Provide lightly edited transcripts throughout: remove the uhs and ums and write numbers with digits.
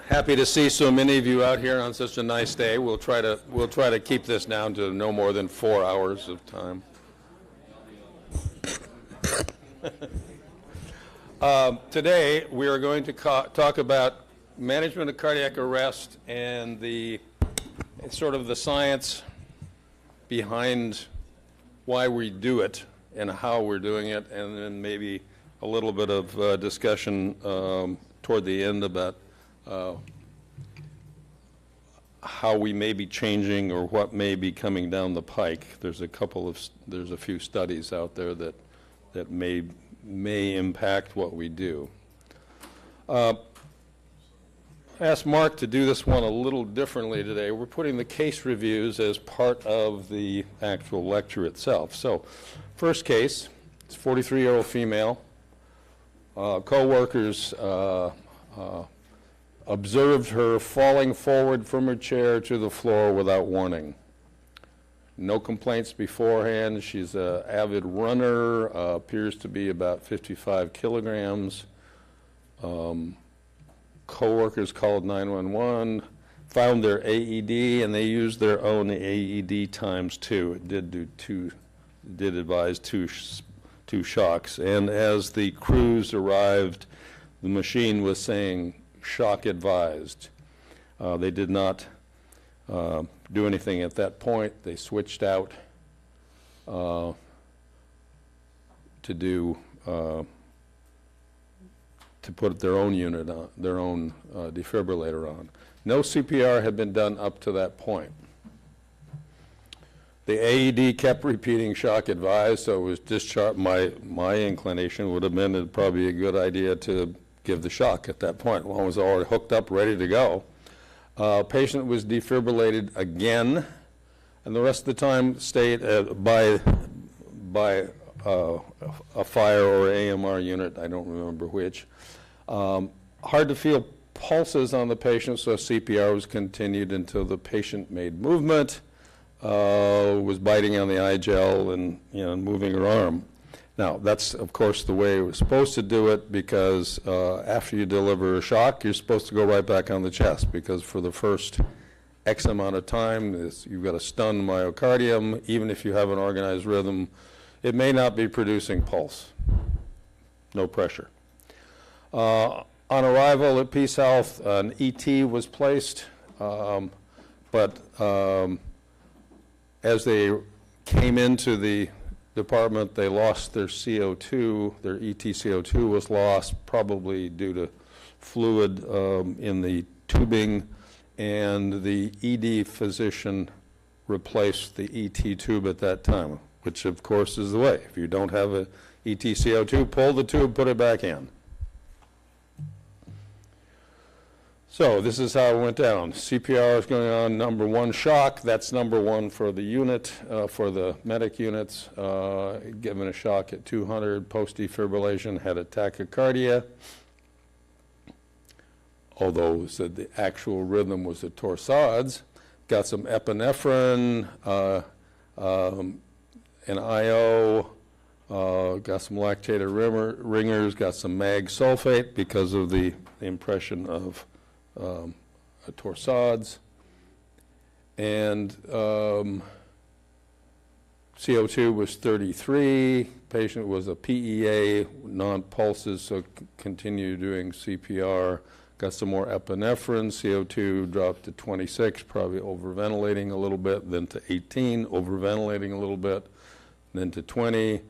Happy to see so many of you out here on such a nice day. We'll try to keep this down to no more than 4 hours of time. Today we are going to talk about management of cardiac arrest and the sort of the science behind why we do it and how we're doing it, and then maybe a little bit of discussion toward the end about how we may be changing or what may be coming down the pike. There's a few studies out there that may impact what we do. I asked Mark to do this one a little differently today. We're putting the case reviews as part of the actual lecture itself. So, first case, it's a 43-year-old female. Co-workers observed her falling forward from her chair to the floor without warning. No complaints beforehand. She's an avid runner, appears to be about 55 kilograms. Co-workers called 911, found their AED, and they used their own AED times 2. It did advise two shocks. And as the crews arrived, the machine was saying shock advised. They did not do anything at that point. They switched out to put their own unit on, their own defibrillator on. No CPR had been done up to that point. The AED kept repeating shock advised, so it was discharged. My inclination would have been probably a good idea to give the shock at that point. One was already hooked up, ready to go. Patient was defibrillated again, and the rest of the time stayed by a fire or AMR unit, I don't remember which. Hard to feel pulses on the patient, so CPR was continued until the patient made movement, was biting on the eye gel and moving her arm. Now, that's, of course, the way we're supposed to do it, because after you deliver a shock, you're supposed to go right back on the chest, because for the first X amount of time, you've got a stunned myocardium. Even if you have an organized rhythm, it may not be producing pulse. No pressure. On arrival at Peace Health, an ET was placed, but as they came into the department, they lost their CO2. Their ET CO2 was lost, probably due to fluid in the tubing, and the ED physician replaced the ET tube at that time, which of course is the way. If you don't have a ET CO2, pull the tube, put it back in. So this is how it went down. CPR is going on, number 1 shock. That's number 1 for the unit, for the medic units. Given a shock at 200, post-defibrillation, had a tachycardia. Although said the actual rhythm was the torsades. Got some epinephrine, an IO, got some lactated ringers, got some mag sulfate because of the impression of torsades, and CO2 was 33. Patient was a PEA, non-pulses, so continue doing CPR. Got some more epinephrine. CO2 dropped to 26, probably overventilating a little bit, then to 18, overventilating a little bit, then to 20,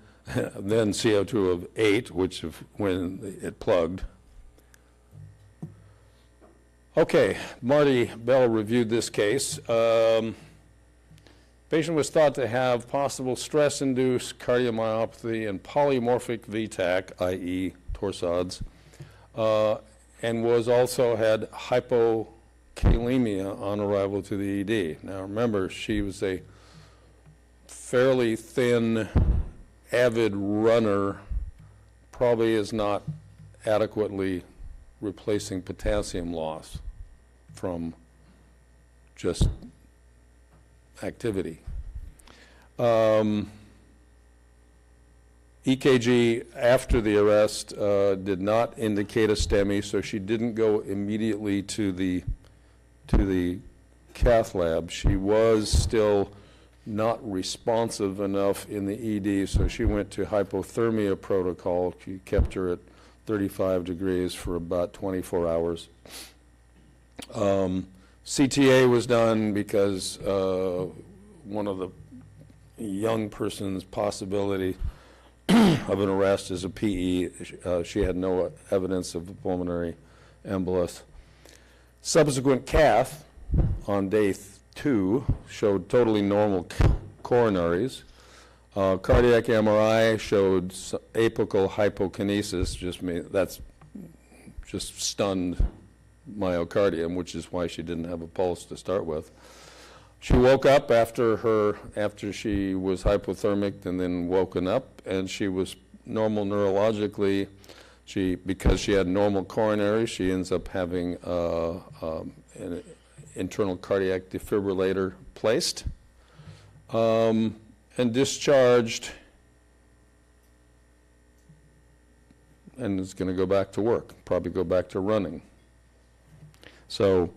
then CO2 of 8, which when it plugged. Okay, Marty Bell reviewed this case. Patient was thought to have possible stress-induced cardiomyopathy and polymorphic VTAC, i.e. torsades, and was also had hypokalemia on arrival to the ED. Now remember, she was a fairly thin, avid runner, probably is not adequately replacing potassium loss from just activity. EKG after the arrest did not indicate a STEMI, so she didn't go immediately to the cath lab. She was still not responsive enough in the ED, so she went to hypothermia protocol. She kept her at 35 degrees for about 24 hours. CTA was done because one of the young person's possibility of an arrest is a PE. She had no evidence of a pulmonary embolus. Subsequent cath on day 2 showed totally normal coronaries. Cardiac MRI showed apical hypokinesis, that's just stunned myocardium, which is why she didn't have a pulse to start with. She woke up after she was hypothermic and then woken up, and she was normal neurologically. Because she had normal coronary, she ends up having an internal cardiac defibrillator placed and discharged, and is going to go back to work, probably go back to running. So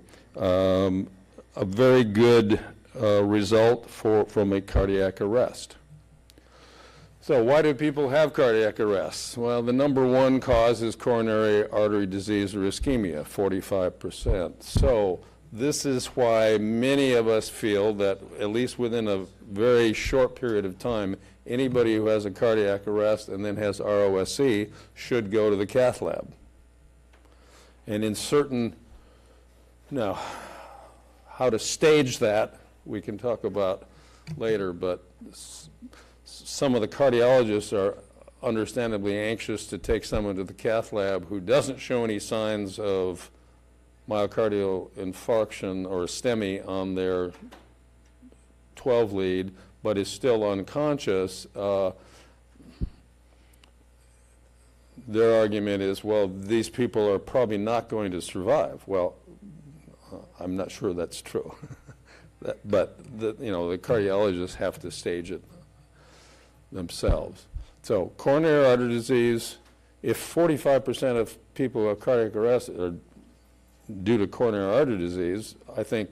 a very good result from a cardiac arrest. So why do people have cardiac arrests? Well, the number one cause is coronary artery disease or ischemia, 45%. So this is why many of us feel that at least within a very short period of time, anybody who has a cardiac arrest and then has ROSC should go to the cath lab. And in certain, now, how to stage that we can talk about later, but some of the cardiologists are understandably anxious to take someone to the cath lab who doesn't show any signs of myocardial infarction or STEMI on their 12 lead, but is still unconscious. Their argument is, well, these people are probably not going to survive. Well, I'm not sure that's true. But the cardiologists have to stage it themselves. So coronary artery disease, if 45% of people who have cardiac arrest are due to coronary artery disease, I think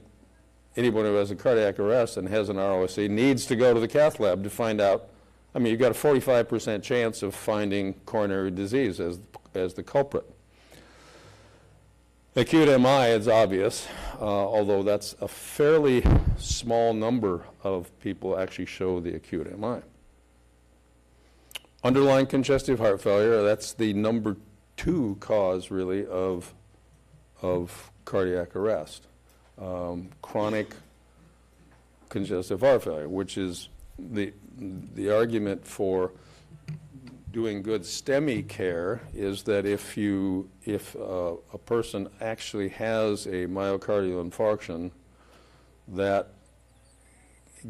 anyone who has a cardiac arrest and has an ROSC needs to go to the cath lab to find out. I mean, you've got a 45% chance of finding coronary disease as the culprit. Acute MI is obvious, although that's a fairly small number of people actually show the acute MI. Underlying congestive heart failure, that's the number 2 cause really of cardiac arrest. Chronic congestive heart failure, which is the argument for doing good STEMI care is that if a person actually has a myocardial infarction, that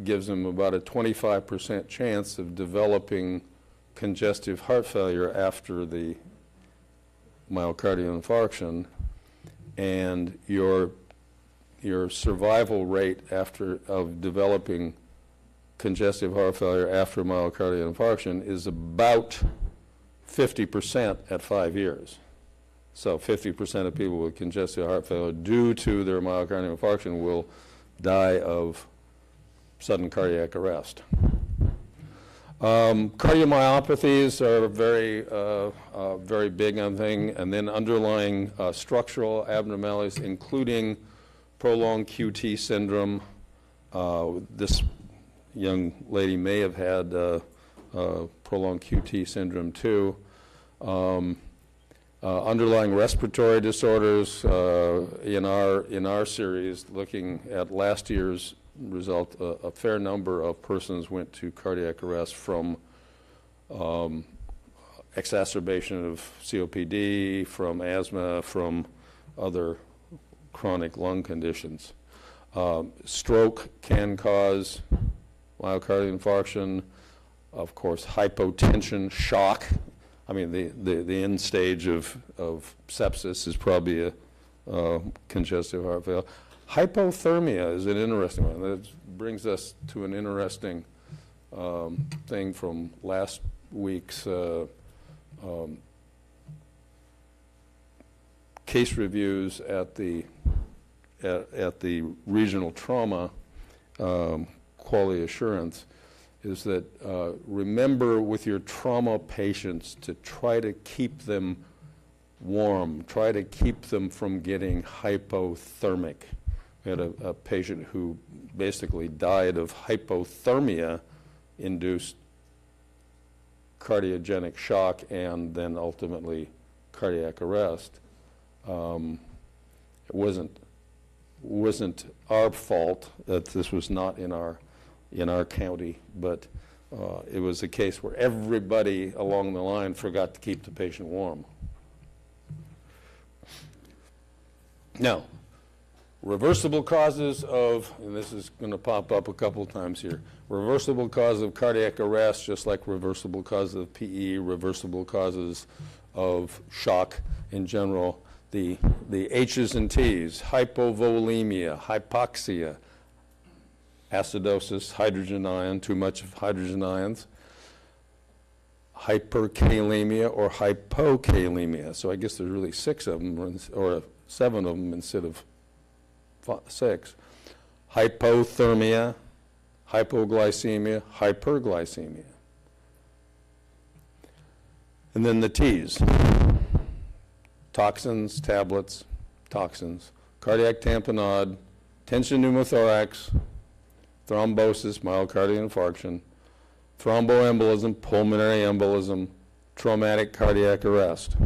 gives them about a 25% chance of developing congestive heart failure after the myocardial infarction, and your survival rate of developing congestive heart failure after myocardial infarction is about 50% at 5 years. So 50% of people with congestive heart failure due to their myocardial infarction will die of sudden cardiac arrest. Cardiomyopathies are very big on thing, and then underlying structural abnormalities, including prolonged QT syndrome. This young lady may have had prolonged QT syndrome too. Underlying respiratory disorders, in our series, looking at last year's result, a fair number of persons went to cardiac arrest from exacerbation of COPD, from asthma, from other chronic lung conditions. Stroke can cause myocardial infarction, of course, hypotension, shock. I mean, the end stage of sepsis is probably a congestive heart failure. Hypothermia is an interesting one. That brings us to an interesting thing from last week's case reviews at the regional trauma quality assurance is that remember with your trauma patients to try to keep them warm, try to keep them from getting hypothermic. We had a patient who basically died of hypothermia-induced cardiogenic shock and then ultimately cardiac arrest. It wasn't our fault that this was not in our county, but it was a case where everybody along the line forgot to keep the patient warm. Now, reversible causes of, and this is going to pop up a couple times here, reversible cause of cardiac arrest, just like reversible causes of PE, reversible causes of shock in general. The H's and T's, hypovolemia, hypoxia, acidosis, hydrogen ion, too much of hydrogen ions, hyperkalemia or hypokalemia. So I guess there's really 6 of them, or 7 of them instead of 6. Hypothermia, hypoglycemia, hyperglycemia. And then the T's. Toxins, tablets, toxins, cardiac tamponade, tension pneumothorax, thrombosis, myocardial infarction, thromboembolism, pulmonary embolism, traumatic cardiac arrest.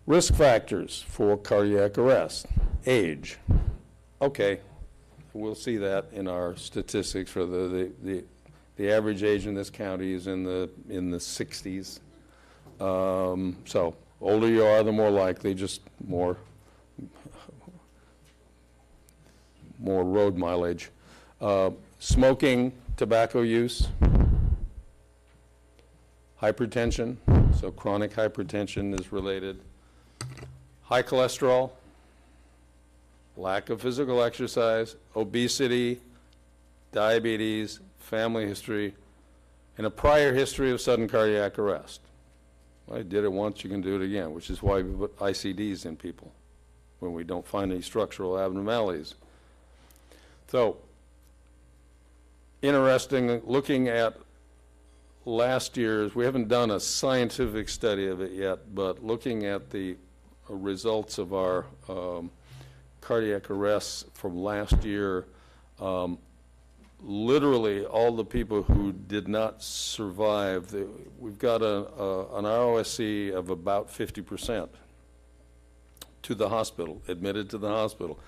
Risk factors for cardiac arrest. Age. Okay, we'll see that in our statistics for the average age in this county is in the 60s. So older you are, the more likely, just more road mileage. Smoking, tobacco use, hypertension, so chronic hypertension is related. High cholesterol, lack of physical exercise, obesity, diabetes, family history, and a prior history of sudden cardiac arrest. Well, I did it once, you can do it again, which is why we put ICDs in people when we don't find any structural abnormalities. So, interesting, looking at last year's, we haven't done a scientific study of it yet, but looking at the results of our cardiac arrests from last year, literally all the people who did not survive, we've got an ROSC of about 50% to the hospital, admitted to the hospital.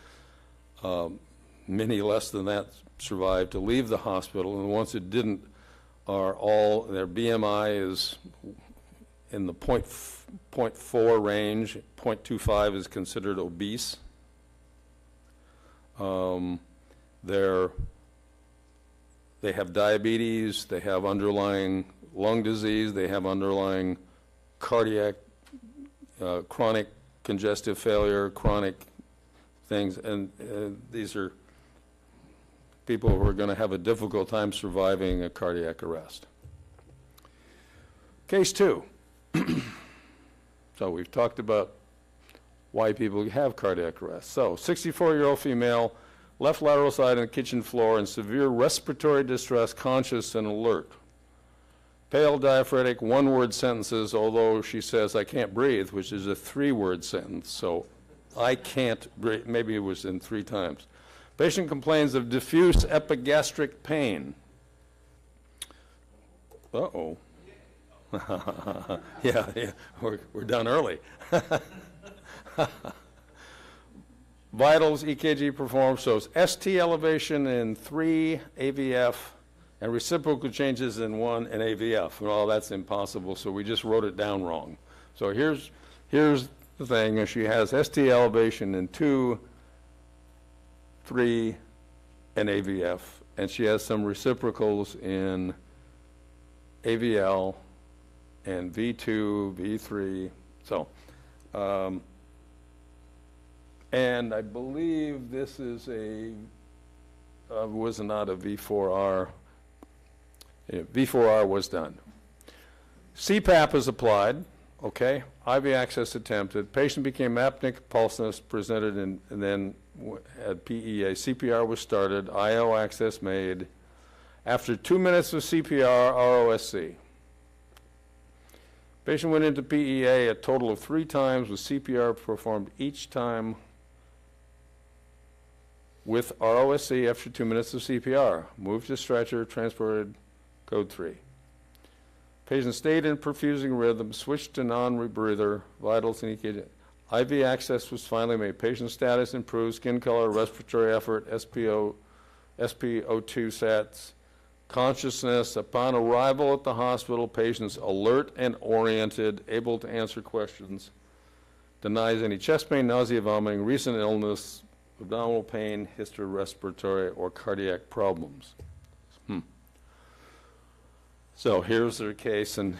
Many less than that survived to leave the hospital, and the ones that didn't are all, their BMI is in the 0.4 range, 0.25 is considered obese. They have diabetes, they have underlying lung disease, they have underlying cardiac, chronic congestive failure, chronic things, and these are people who are going to have a difficult time surviving a cardiac arrest. Case 2. So we've talked about why people have cardiac arrest. So 64-year-old female, left lateral side on the kitchen floor in severe respiratory distress, conscious and alert. Pale, diaphoretic, one-word sentences, although she says, I can't breathe, which is a 3-word sentence. So I can't breathe, maybe it was in 3 times. Patient complains of diffuse epigastric pain. Uh-oh. yeah, we're done early. Vitals, EKG performed, shows ST elevation in 3 AVF and reciprocal changes in 1 and AVF. Well, that's impossible, so we just wrote it down wrong. So here's the thing, she has ST elevation in 2, 3, and AVF, and she has some reciprocals in AVL and V2, V3, so. And I believe this is a was not a V4R. V4R was done. CPAP is applied, okay? IV access attempted. Patient became apneic pulseless, presented, and then had PEA. CPR was started, IO access made. After 2 minutes of CPR, ROSC. Patient went into PEA a total of 3 times with CPR performed each time with ROSC after 2 minutes of CPR. Moved to stretcher, transported, code 3. Patient stayed in perfusing rhythm, switched to non-rebreather, vitals indicated. IV access was finally made. Patient status improved, skin color, respiratory effort, SpO2 sats, consciousness. Upon arrival at the hospital, patient's alert and oriented, able to answer questions, denies any chest pain, nausea, vomiting, recent illness, abdominal pain, history, respiratory, or cardiac problems. So here's their case, and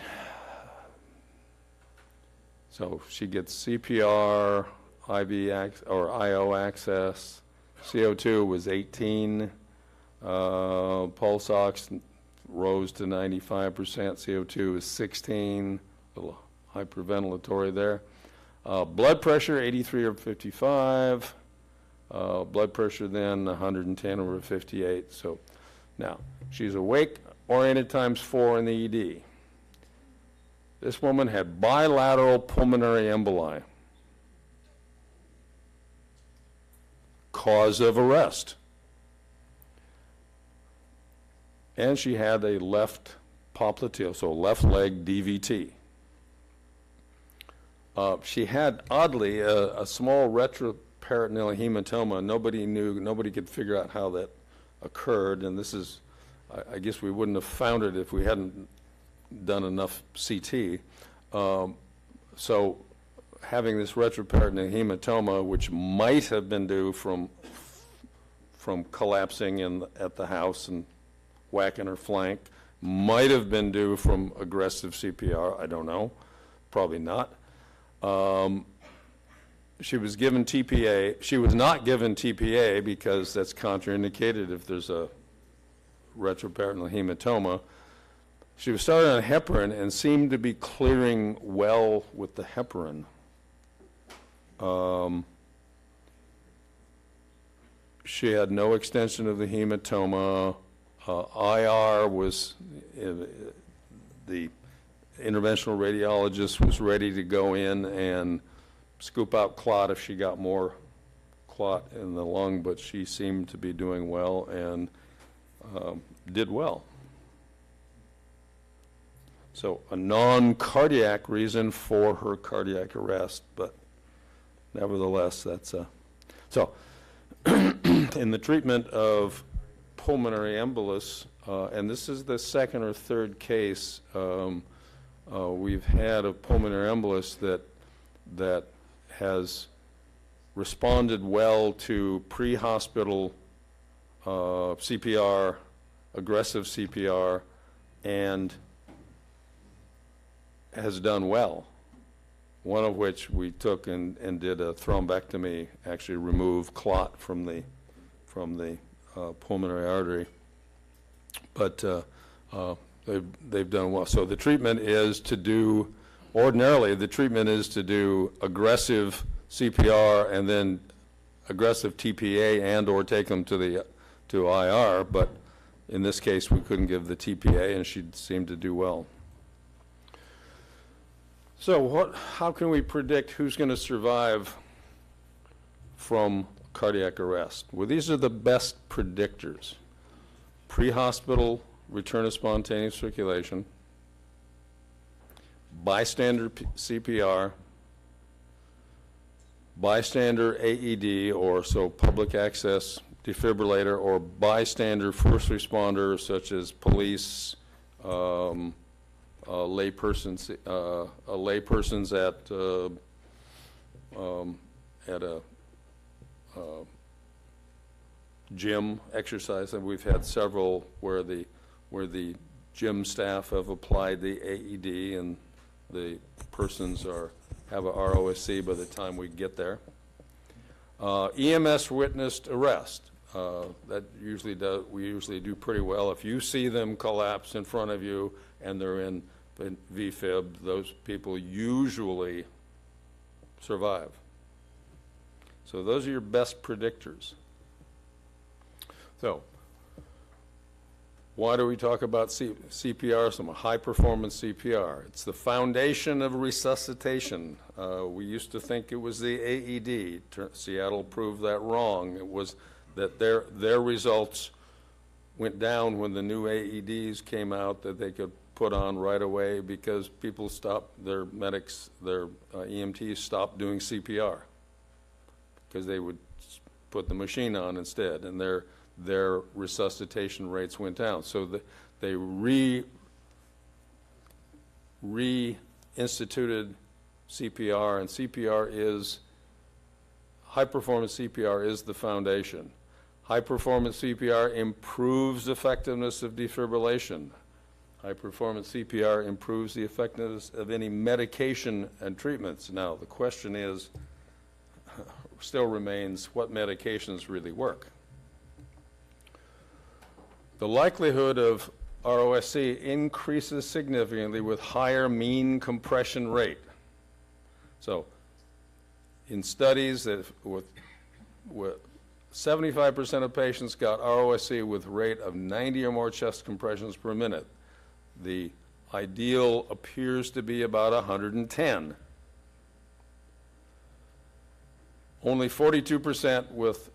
so she gets CPR, or IO access. CO2 was 18. Pulse ox rose to 95%. CO2 is 16. A little hyperventilatory there. Blood pressure 83/55. Blood pressure then 110/58. So now she's awake, oriented times 4 in the ED. This woman had bilateral pulmonary emboli. Cause of arrest. And she had a left popliteal, so left leg DVT. She had, oddly, a small retroperitoneal hematoma. Nobody could figure out how that occurred, and this is, I guess we wouldn't have found it if we hadn't done enough CT. So having this retroperitoneal hematoma, which might have been due from collapsing at the house and whacking her flank, might have been due from aggressive CPR, I don't know, probably not. She was given TPA. She was not given TPA because that's contraindicated if there's a retroperitoneal hematoma. She was started on heparin and seemed to be clearing well with the heparin. She had no extension of the hematoma. IR was, the interventional radiologist was ready to go in and scoop out clot if she got more clot in the lung, but she seemed to be doing well and did well. So a non-cardiac reason for her cardiac arrest, but nevertheless, that's so in the treatment of pulmonary embolus, and this is the second or third case we've had of pulmonary embolus that has responded well to pre-hospital CPR, aggressive CPR, and has done well. One of which we took and did a thrombectomy, actually remove clot from the pulmonary artery. But they've done well. So the treatment is to do, ordinarily the treatment is to do aggressive CPR and then aggressive TPA and or take them to IR, but in this case we couldn't give the TPA and she seemed to do well. So how can we predict who's going to survive from cardiac arrest? Well, these are the best predictors. Pre-hospital return of spontaneous circulation, bystander CPR, bystander AED, or so public access defibrillator, or bystander first responder such as police, laypersons at a gym exercise, and we've had several where the gym staff have applied the AED and the persons have a ROSC by the time we get there. EMS witnessed arrest. That usually we usually do pretty well. If you see them collapse in front of you and they're in VFib, those people usually survive. So those are your best predictors. So why do we talk about CPR, some high-performance CPR? It's the foundation of resuscitation. We used to think it was the AED. Seattle proved that wrong. It was that their results went down when the new AEDs came out that they could put on right away because people stopped, their medics, their EMTs stopped doing CPR because they would put the machine on instead, and their resuscitation rates went down. So they reinstituted CPR, and CPR is, high-performance CPR is the foundation. High-performance CPR improves effectiveness of defibrillation. High-performance CPR improves the effectiveness of any medication and treatments. Now, the question is, still remains, what medications really work? The likelihood of ROSC increases significantly with higher mean compression rate. So, in studies that with 75% of patients got ROSC with rate of 90 or more chest compressions per minute. The ideal appears to be about 110. Only 42% with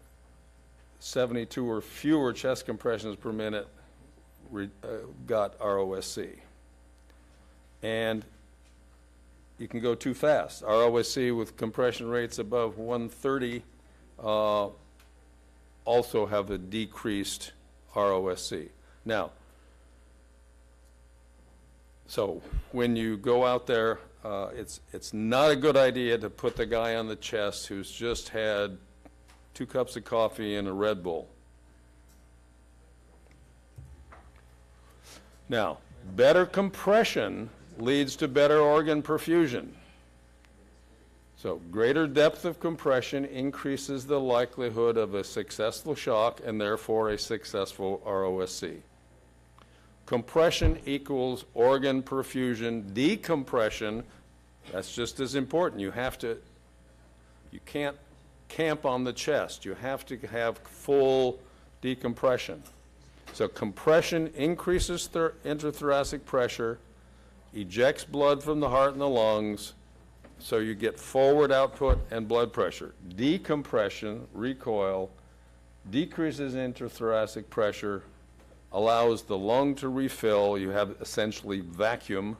72 or fewer chest compressions per minute got ROSC. And you can go too fast. ROSC with compression rates above 130 also have a decreased ROSC. Now, so when you go out there, it's not a good idea to put the guy on the chest who's just had 2 cups of coffee and a Red Bull. Now, better compression leads to better organ perfusion. So greater depth of compression increases the likelihood of a successful shock and therefore a successful ROSC. Compression equals organ perfusion. Decompression, that's just as important. You can't camp on the chest. You have to have full decompression. So compression increases intrathoracic pressure, ejects blood from the heart and the lungs, so you get forward output and blood pressure. Decompression, recoil, decreases intrathoracic pressure, allows the lung to refill. You have essentially vacuum,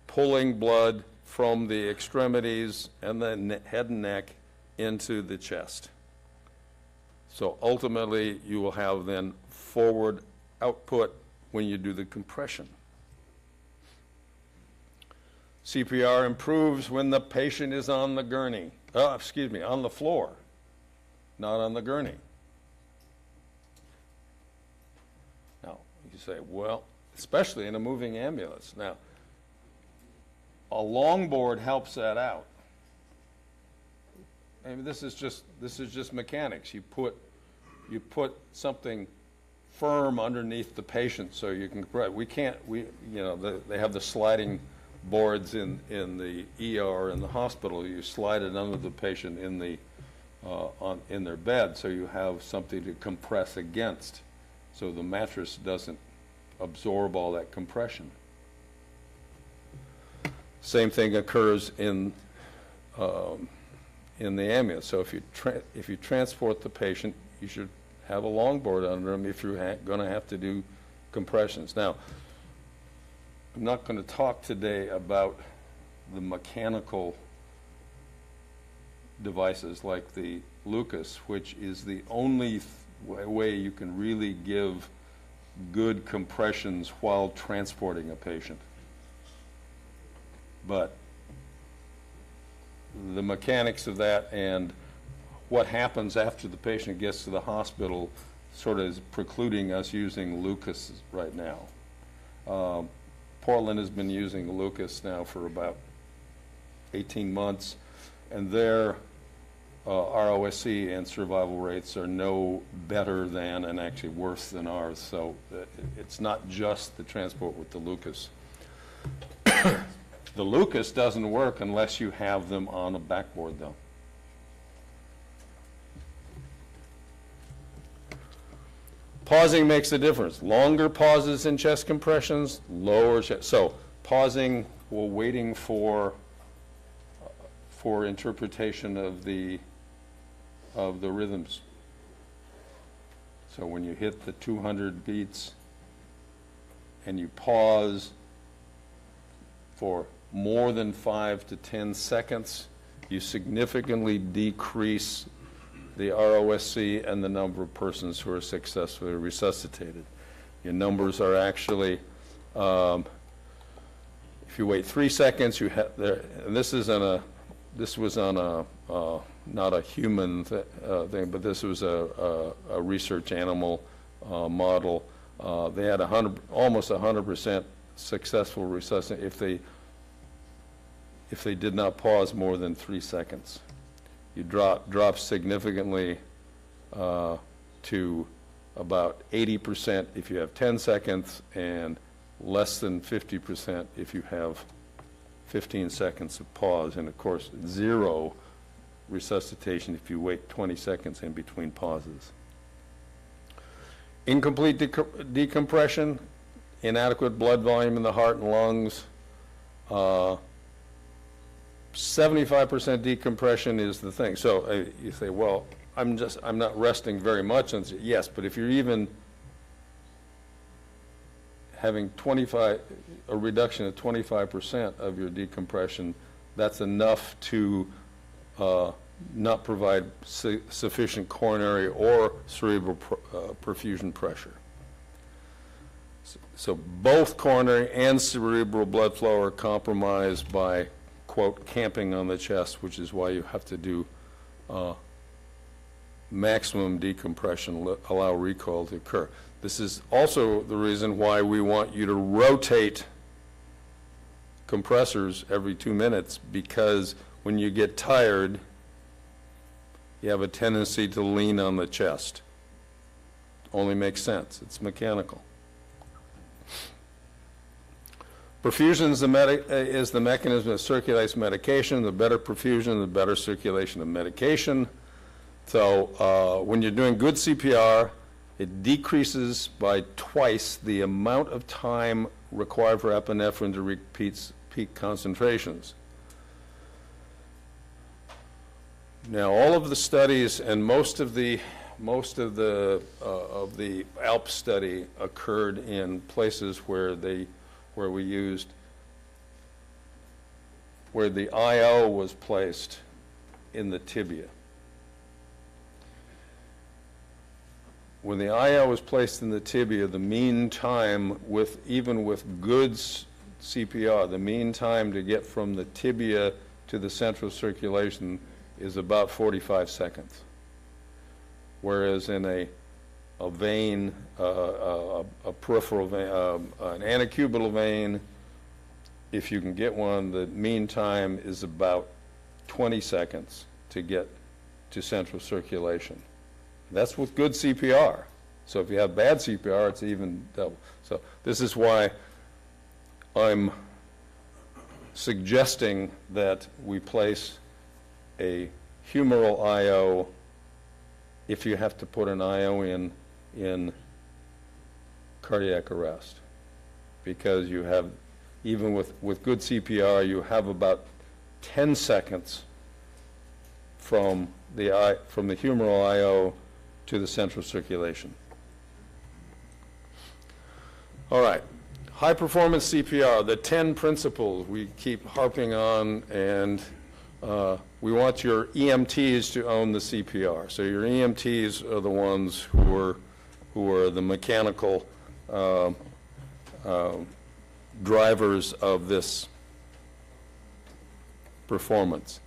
pulling blood from the extremities and the head and neck into the chest. So ultimately, you will have then forward output when you do the compression. CPR improves when the patient is on the gurney, on the floor, not on the gurney. Now, you say, well, especially in a moving ambulance. Now, a longboard helps that out. I mean, this is just mechanics. You put something firm underneath the patient so you can. They have the sliding boards in the ER in the hospital. You slide it under the patient in their bed, so you have something to compress against, so the mattress doesn't absorb all that compression. Same thing occurs in the ambulance. So if you transport the patient, you should have a longboard under them if you're going to have to do compressions. Now, I'm not going to talk today about the mechanical devices like the Lucas, which is the only way you can really give good compressions while transporting a patient. But the mechanics of that and what happens after the patient gets to the hospital sort of is precluding us using Lucas right now. Portland has been using Lucas now for about 18 months, and their ROSC and survival rates are no better than and actually worse than ours. So it's not just the transport with the Lucas. The Lucas doesn't work unless you have them on a backboard, though. Pausing makes a difference. Longer pauses in chest compressions, lower chest. So pausing while waiting for interpretation of the rhythms. So when you hit the 200 beats and you pause for more than 5 to 10 seconds, you significantly decrease the ROSC and the number of persons who are successfully resuscitated. Your numbers are actually, if you wait 3 seconds, you have there, and this was on a not a human thing, but this was a research animal model. They had almost 100% successful resuscitation if they did not pause more than 3 seconds. You drop significantly to about 80% if you have 10 seconds and less than 50% if you have 15 seconds of pause, and of course 0 resuscitation if you wait 20 seconds in between pauses. Incomplete decompression, inadequate blood volume in the heart and lungs. 75% decompression is the thing. So you say, well, I'm not resting very much. And say, yes, but if you're even having a reduction of 25% of your decompression, that's enough to not provide sufficient coronary or cerebral perfusion pressure. So both coronary and cerebral blood flow are compromised by, quote, camping on the chest, which is why you have to do maximum decompression, allow recoil to occur. This is also the reason why we want you to rotate compressors every 2 minutes, because when you get tired, you have a tendency to lean on the chest. Only makes sense. It's mechanical. Perfusion is the mechanism that circulates medication. The better perfusion, the better circulation of medication. So when you're doing good CPR, it decreases by twice the amount of time required for epinephrine to reach peak concentrations. Now, all of the studies and most of the ALP study occurred in places where the IO was placed in the tibia. When the IO was placed in the tibia, the mean time even with good CPR, the mean time to get from the tibia to the central circulation is about 45 seconds. Whereas in a vein, a peripheral vein, an antecubital vein, if you can get one, the mean time is about 20 seconds to get to central circulation. That's with good CPR. So if you have bad CPR, it's even double. So this is why I'm suggesting that we place a humeral IO if you have to put an IO in cardiac arrest, because you have, even with good CPR, you have about 10 seconds from the humeral IO to the central circulation. All right, high performance CPR, the 10 principles we keep harping on, and we want your EMTs to own the CPR. So your EMTs are the ones who are the mechanical drivers of this performance.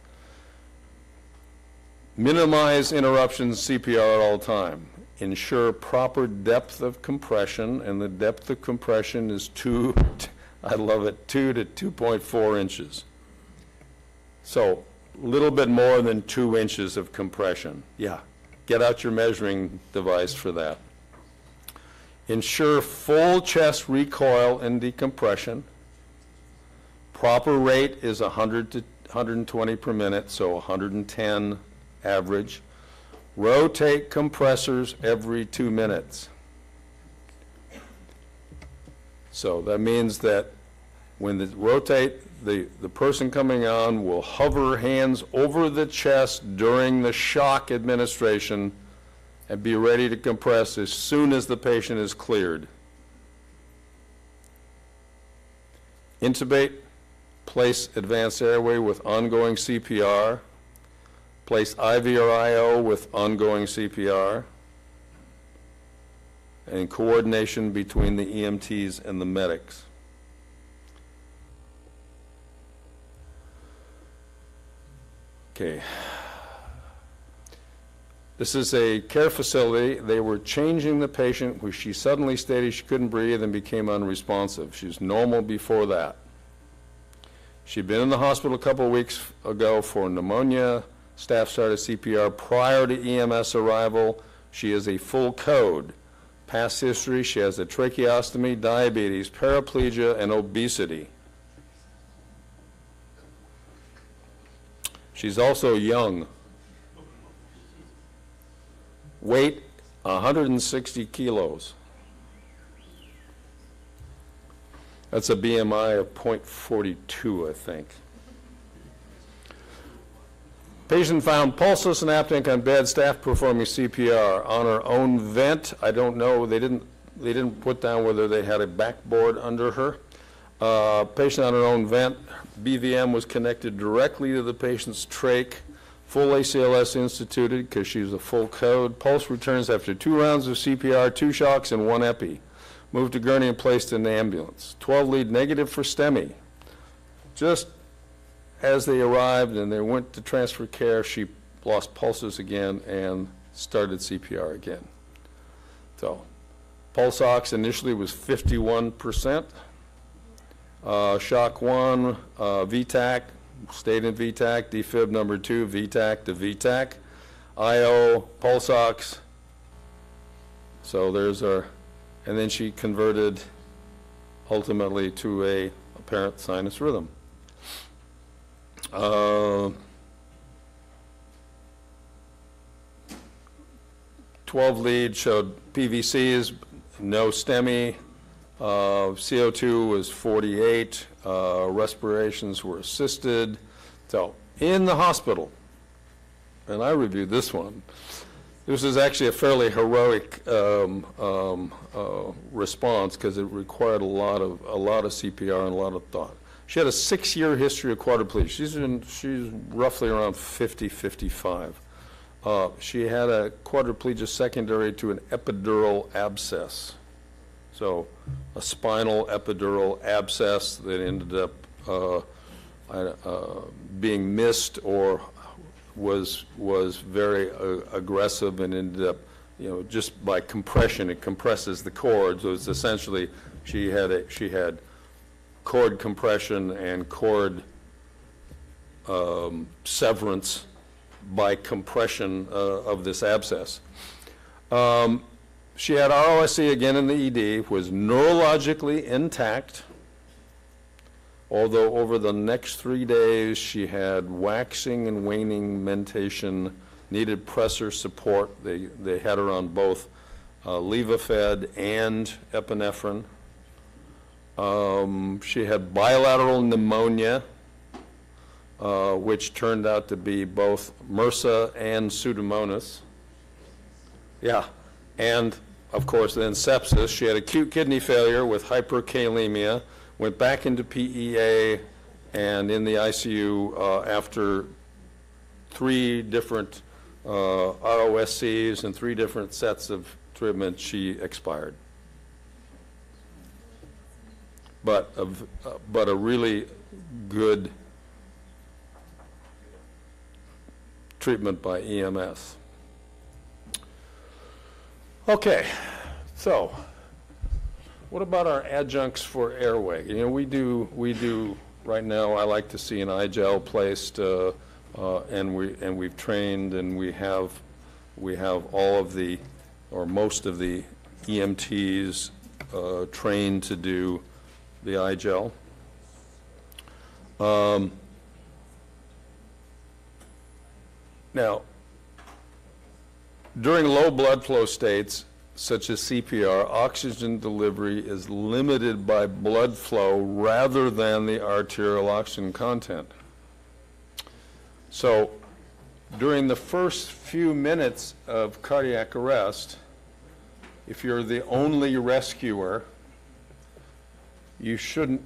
Minimize interruptions CPR at all time. Ensure proper depth of compression, and the depth of compression is 2 to 2.4 inches. So little bit more than 2 inches of compression. Yeah, get out your measuring device for that. Ensure full chest recoil and decompression. Proper rate is 100 to 120 per minute, so 110 average. Rotate compressors every 2 minutes. So that means that when they rotate, the person coming on will hover hands over the chest during the shock administration and be ready to compress as soon as the patient is cleared. Intubate, place advanced airway with ongoing CPR, place IV or IO with ongoing CPR, and coordination between the EMTs and the medics. Okay. This is a care facility. They were changing the patient where she suddenly stated she couldn't breathe and became unresponsive. She was normal before that. She'd been in the hospital a couple of weeks ago for pneumonia. Staff started CPR prior to EMS arrival. She is a full code. Past history, she has a tracheostomy, diabetes, paraplegia, and obesity. She's also young. Weight, 160 kilos. That's a BMI of 0.42, I think. Patient found pulseless and apneic on bed, staff performing CPR. On her own vent, I don't know, they didn't put down whether they had a backboard under her. Patient on her own vent, BVM was connected directly to the patient's trach. Full ACLS instituted because she's a full code. Pulse returns after 2 rounds of CPR, 2 shocks, and 1 epi. Moved to gurney and placed in the ambulance. 12 lead negative for STEMI. Just as they arrived and they went to transfer care, she lost pulses again and started CPR again. So, pulse ox initially was 51%. Shock 1, VTAC, stayed in VTAC, defib number 2, VTAC to VTAC, IO, pulse ox. So there's our, and then she converted ultimately to a apparent sinus rhythm. 12 lead showed PVCs, no STEMI. CO2 was 48, respirations were assisted. So in the hospital, and I reviewed this one, this is actually a fairly heroic response because it required a lot of CPR and a lot of thought. She had a 6-year history of quadriplegia. She's roughly around 50, 55. She had a quadriplegia secondary to an epidural abscess. So a spinal epidural abscess that ended up being missed or was very aggressive and ended up, just by compression, it compresses the cord. So it's essentially she had cord compression and cord severance by compression of this abscess. She had ROSC again in the ED, was neurologically intact, although over the next 3 days she had waxing and waning mentation, needed pressor support. They had her on both Levophed and epinephrine. She had bilateral pneumonia, which turned out to be both MRSA and Pseudomonas. Yeah, and of course then sepsis. She had acute kidney failure with hyperkalemia, went back into PEA and in the ICU after 3 different ROSCs and 3 different sets of treatment. She expired. But a really good treatment by EMS. Okay, so what about our adjuncts for airway? We do right now, I like to see an iGel placed, and we've trained, and we have all of the, or most of the EMTs trained to do the iGel. Now, during low blood flow states, such as CPR, oxygen delivery is limited by blood flow rather than the arterial oxygen content. So, during the first few minutes of cardiac arrest, if you're the only rescuer, you shouldn't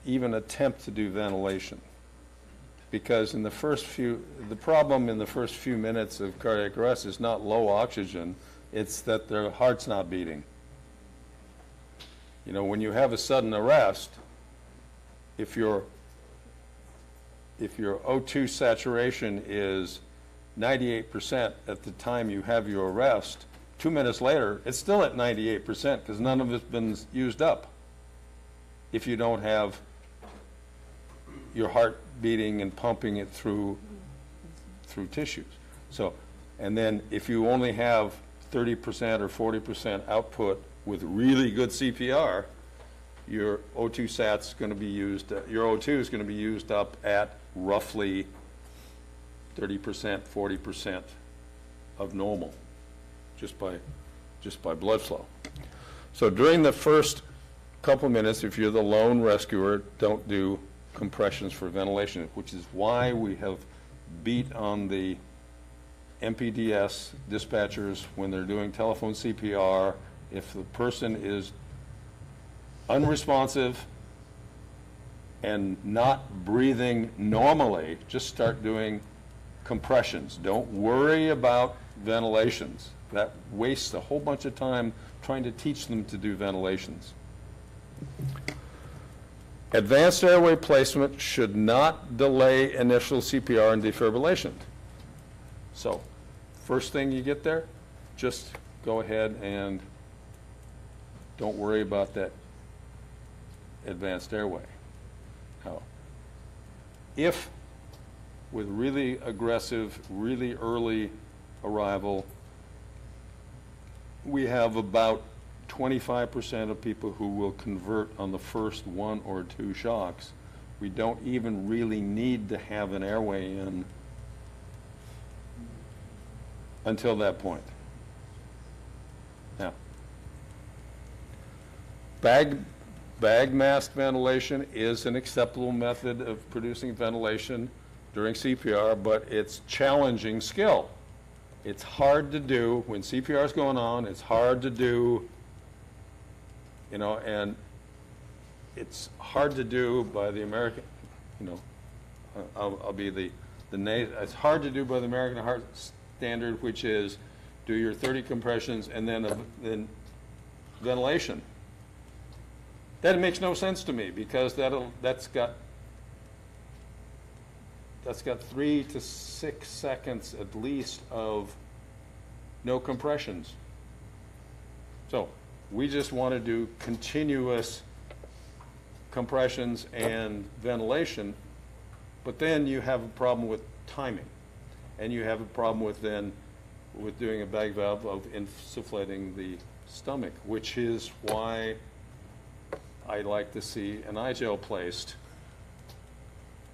even attempt to do ventilation. Because in the problem in the first few minutes of cardiac arrest is not low oxygen, it's that their heart's not beating. You know, when you have a sudden arrest, if your O2 saturation is 98% at the time you have your arrest, 2 minutes later, it's still at 98% because none of it's been used up. If you don't have your heart beating and pumping it through tissues. So, and then if you only have 30% or 40% output with really good CPR, your O2 sat's going to be used, your O2 is going to be used up at roughly 30%, 40% of normal, just by blood flow. So during the first couple minutes, if you're the lone rescuer, don't do compressions for ventilation, which is why we have beat on the MPDS dispatchers when they're doing telephone CPR. If the person is unresponsive and not breathing normally, just start doing compressions. Don't worry about ventilations. That wastes a whole bunch of time trying to teach them to do ventilations. Advanced airway placement should not delay initial CPR and defibrillation. So, first thing you get there, just go ahead and don't worry about that advanced airway. Now, if with really aggressive, really early arrival, we have about 25% of people who will convert on the first 1 or 2 shocks. We don't even really need to have an airway in until that point. Now, bag mask ventilation is an acceptable method of producing ventilation during CPR, but it's challenging skill. It's hard to do when CPR is going on. It's hard to do, you know, and it's hard to do by the American, you know, I'll be the it's hard to do by the American Heart Standard, which is do your 30 compressions and then ventilation. That makes no sense to me because that's got 3 to 6 seconds at least of no compressions. So we just want to do continuous compressions and ventilation, but then you have a problem with timing, and you have a problem with doing a bag valve of insufflating the stomach, which is why I like to see an iGel placed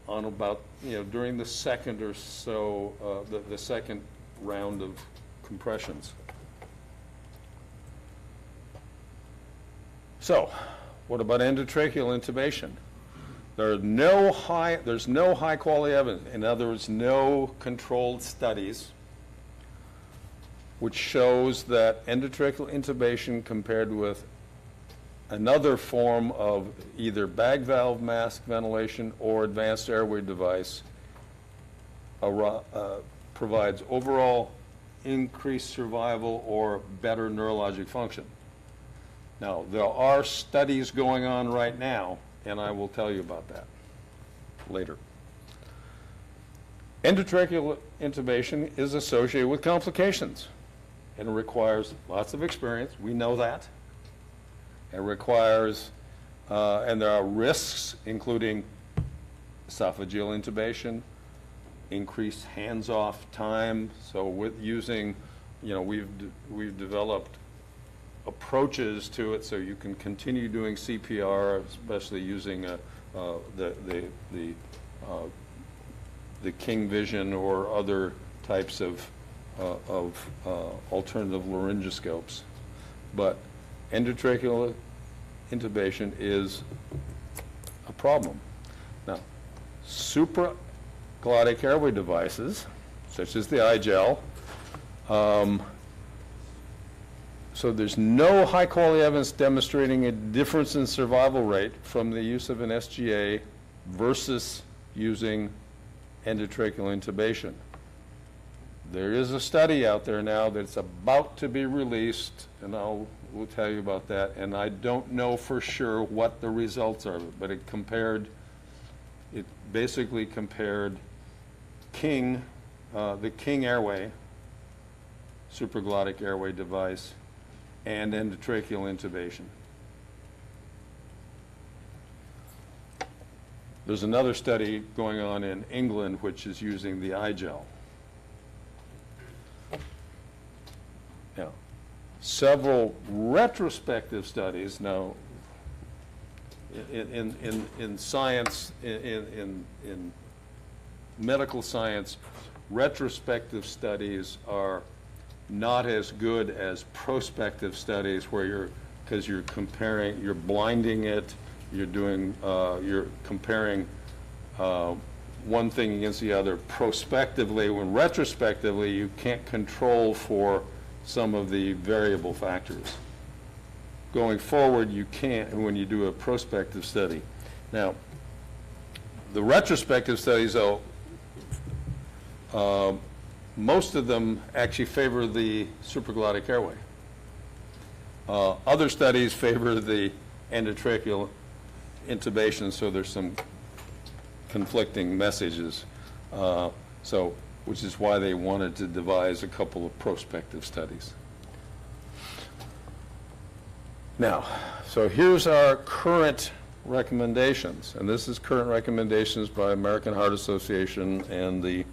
on about, you know, during the second or so, the second round of compressions. So, what about endotracheal intubation? There's no high quality evidence, in other words, no controlled studies which shows that endotracheal intubation compared with another form of either bag valve mask ventilation or advanced airway device provides overall increased survival or better neurologic function. Now, there are studies going on right now, and I will tell you about that later. Endotracheal intubation is associated with complications, and it requires lots of experience. We know that. It requires, and there are risks, including esophageal intubation, increased hands-off time. So with using, we've developed approaches to it so you can continue doing CPR, especially using the King Vision or other types of alternative laryngoscopes. But endotracheal intubation is a problem. Now, supraglottic airway devices, such as the iGel, so there's no high-quality evidence demonstrating a difference in survival rate from the use of an SGA versus using endotracheal intubation. There is a study out there now that's about to be released, and we'll tell you about that, and I don't know for sure what the results are, but it basically compared the King airway, supraglottic airway device, and endotracheal intubation. There's another study going on in England which is using the iGel. Now, several retrospective studies now in science, in medical science, retrospective studies are not as good as prospective studies where because you're comparing, you're blinding it, you're comparing one thing against the other prospectively, when retrospectively you can't control for some of the variable factors. Going forward, you can't when you do a prospective study. Now, the retrospective studies, though, most of them actually favor the supraglottic airway. Other studies favor the endotracheal intubation, so there's some conflicting messages. Which is why they wanted to devise a couple of prospective studies. Now, so here's our current recommendations, and this is current recommendations by American Heart Association and the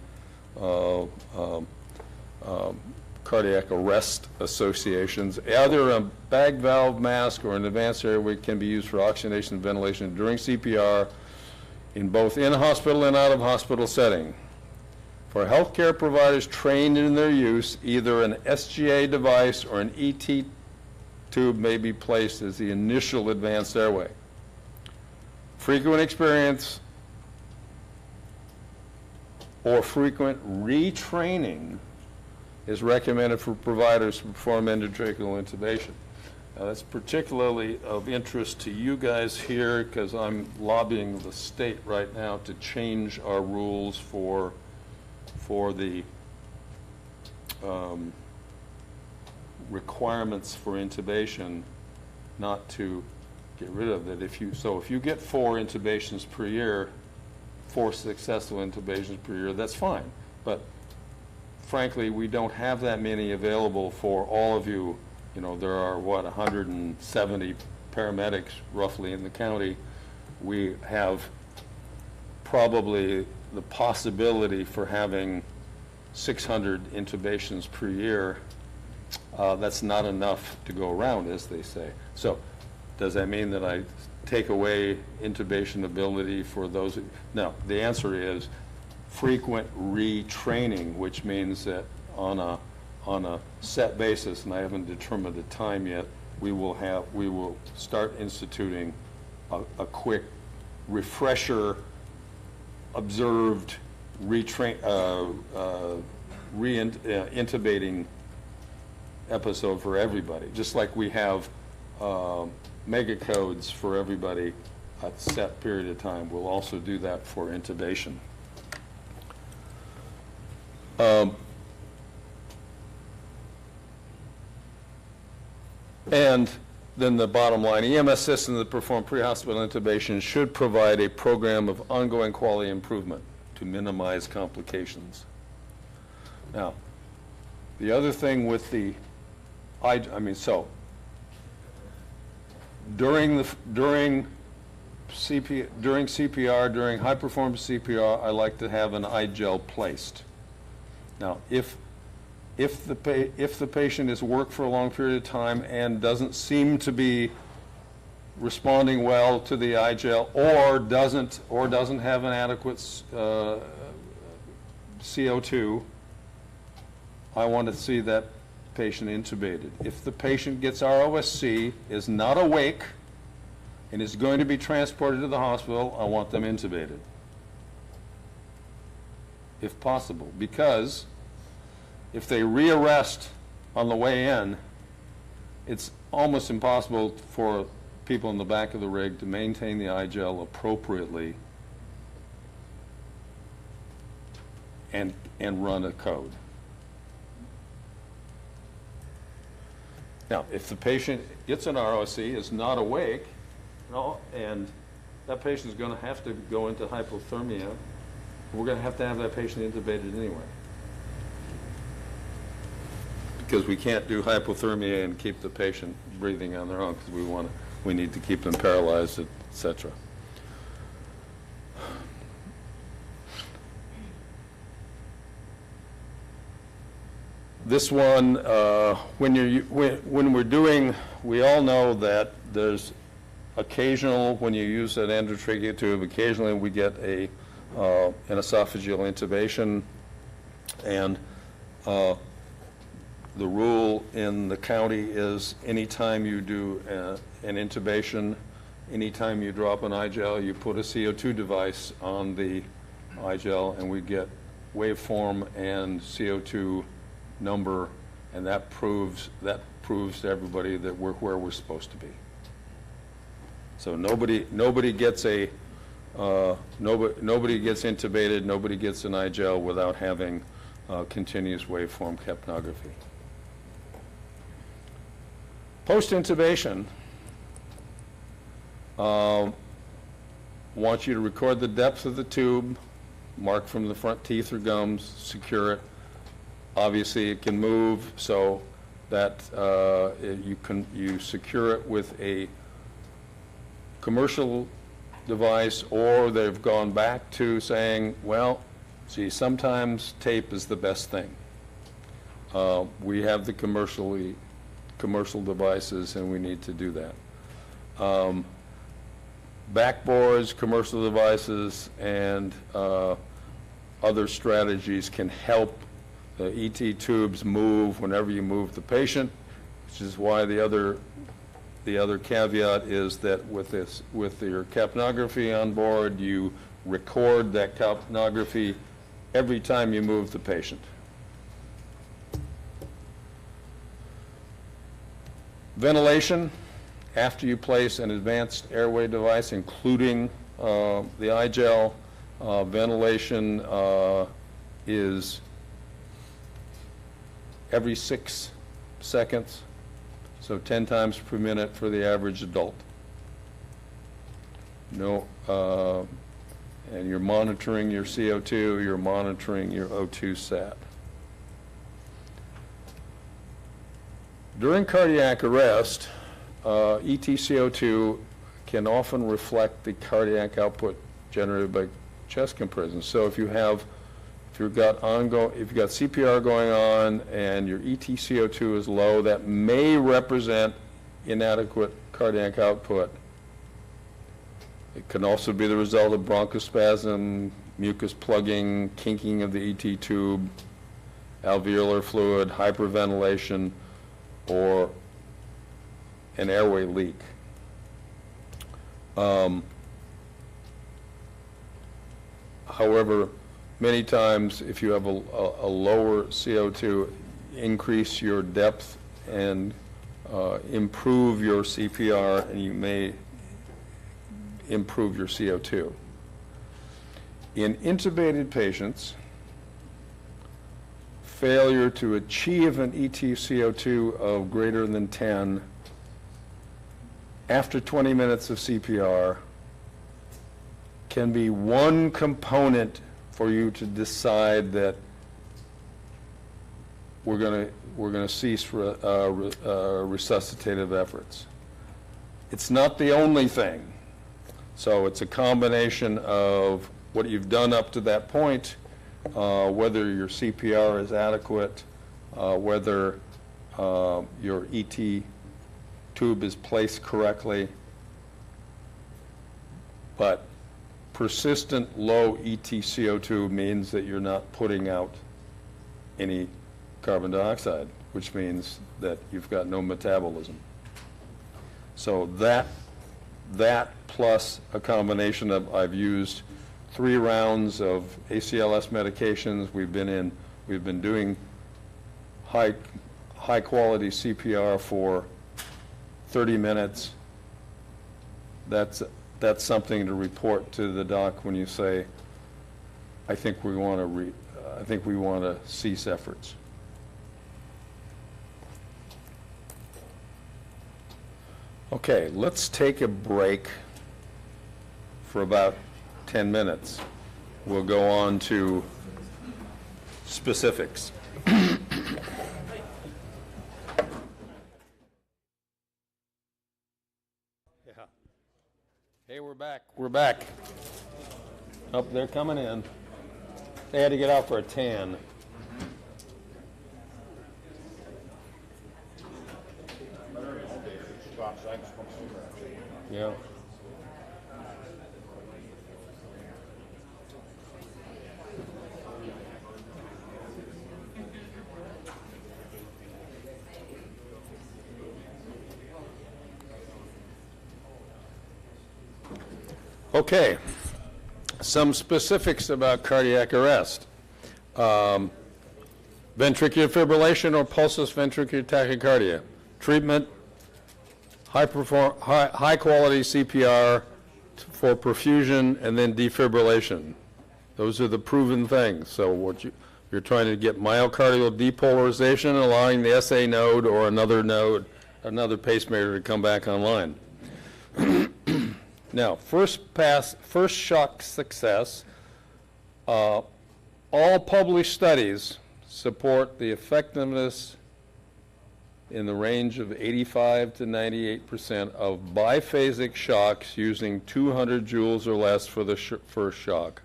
cardiac arrest associations. Either a bag valve mask or an advanced airway can be used for oxygenation and ventilation during CPR in both in-hospital and out-of-hospital setting. For healthcare providers trained in their use, either an SGA device or an ET tube may be placed as the initial advanced airway. Frequent experience or frequent retraining is recommended for providers to perform endotracheal intubation. Now, that's particularly of interest to you guys here because I'm lobbying the state right now to change our rules for the requirements for intubation, not to get rid of it. If you get 4 intubations per year, 4 successful intubations per year, that's fine. But frankly, we don't have that many available for all of you. There are, 170 paramedics roughly in the county. We have probably the possibility for having 600 intubations per year. That's not enough to go around, as they say. So does that mean that I take away intubation ability for those? No, the answer is frequent retraining, which means that on a set basis, and I haven't determined the time yet, we will start instituting a quick refresher, observed intubating episode for everybody, just like we have mega codes for everybody at a set period of time. We'll also do that for intubation. And then the bottom line, EMS systems that perform pre-hospital intubation should provide a program of ongoing quality improvement to minimize complications. Now, the other thing with the, during during CPR, during high-performance CPR, I like to have an eye gel placed. Now, if the patient is worked for a long period of time and doesn't seem to be responding well to the eye gel, or doesn't have an adequate CO2, I want to see that patient intubated. If the patient gets ROSC, is not awake, and is going to be transported to the hospital, I want them intubated, if possible, because if they rearrest on the way in, it's almost impossible for people in the back of the rig to maintain the eye gel appropriately and run a code. Now, if the patient gets an ROC, is not awake, and that patient is going to have to go into hypothermia, we're going to have that patient intubated anyway. Because we can't do hypothermia and keep the patient breathing on their own, because we need to keep them paralyzed, etc. This one, when we're doing, we all know that there's occasional, when you use an endotracheal tube, occasionally we get an esophageal intubation, and the rule in the county is anytime you do an intubation, anytime you drop an eye gel, you put a CO2 device on the eye gel, and we get waveform and CO2 number, and that proves to everybody that we're where we're supposed to be. So nobody gets nobody gets intubated, nobody gets an eye gel without having continuous waveform capnography. Post-intubation, want you to record the depth of the tube, mark from the front teeth or gums, secure it. Obviously, it can move, so that you secure it with a commercial device, or they've gone back to saying, well, gee, sometimes tape is the best thing. We have the commercial devices, and we need to do that. Backboards, commercial devices, and other strategies can help the ET tubes move whenever you move the patient, which is why the other caveat is that with your capnography on board, you record that capnography every time you move the patient. Ventilation, after you place an advanced airway device, including the eye gel, ventilation is every 6 seconds, so 10 times per minute for the average adult. No, and you're monitoring your CO2, you're monitoring your O2 sat. During cardiac arrest, ETCO2 can often reflect the cardiac output generated by chest compression. So if you've got CPR going on and your ETCO2 is low, that may represent inadequate cardiac output. It can also be the result of bronchospasm, mucus plugging, kinking of the ET tube, alveolar fluid, hyperventilation, or an airway leak. However, many times if you have a lower CO2, increase your depth and improve your CPR, and you may improve your CO2. In intubated patients, failure to achieve an ETCO2 of greater than 10 after 20 minutes of CPR can be one component for you to decide that we're going to cease resuscitative efforts. It's not the only thing, So it's a combination of what you've done up to that point, whether your CPR is adequate, whether your ET tube is placed correctly, but persistent low EtCO2 means that you're not putting out any carbon dioxide, which means that you've got no metabolism. So that plus a combination of, I've used 3 rounds of ACLS medications. We've been doing high quality CPR for 30 minutes. That's something to report to the doc when you say, I think we want to cease efforts. Okay, let's take a break for about 10 minutes. We'll go on to specifics. Yeah. Hey, we're back. We're back. Oh, they're coming in. They had to get out for a tan. Yeah. Okay, some specifics about cardiac arrest. Ventricular fibrillation or pulseless ventricular tachycardia. Treatment, high quality CPR for perfusion and then defibrillation. Those are the proven things. So what you're trying to get myocardial depolarization, allowing the SA node or another pacemaker to come back online. Now, first shock success. All published studies support the effectiveness in the range of 85 to 98% of biphasic shocks using 200 joules or less for the first shock.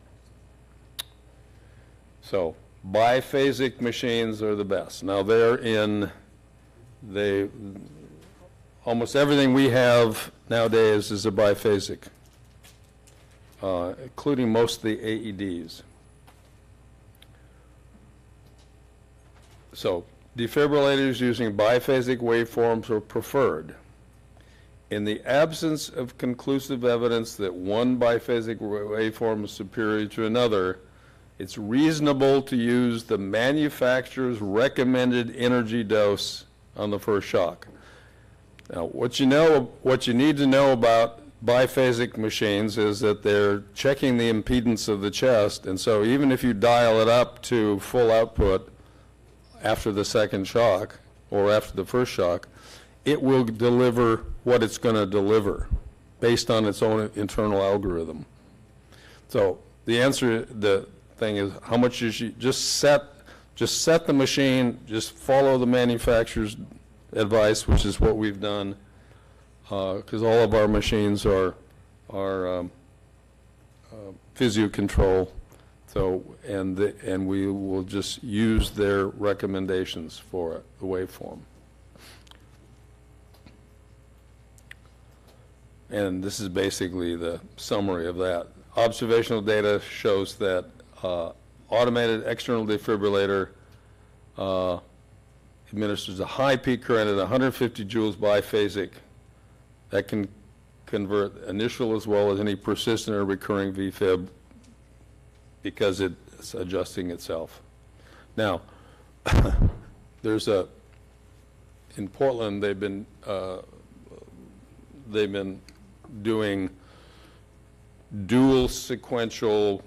So biphasic machines are the best. Now almost everything we have nowadays is a biphasic, including most of the AEDs. So defibrillators using biphasic waveforms are preferred. In the absence of conclusive evidence that one biphasic waveform is superior to another, it's reasonable to use the manufacturer's recommended energy dose on the first shock. Now, what you need to know about biphasic machines is that they're checking the impedance of the chest, and so even if you dial it up to full output after the second shock or after the first shock, it will deliver what it's going to deliver based on its own internal algorithm. So the thing is, how much is you just set the machine, just follow the manufacturer's advice, which is what we've done, because all of our machines are physio control. So and we will just use their recommendations for the waveform. And this is basically the summary of that. Observational data shows that automated external defibrillator administers a high peak current at 150 joules biphasic that can convert initial as well as any persistent or recurring VFib because it's adjusting itself. Now, in Portland, they've been doing dual sequential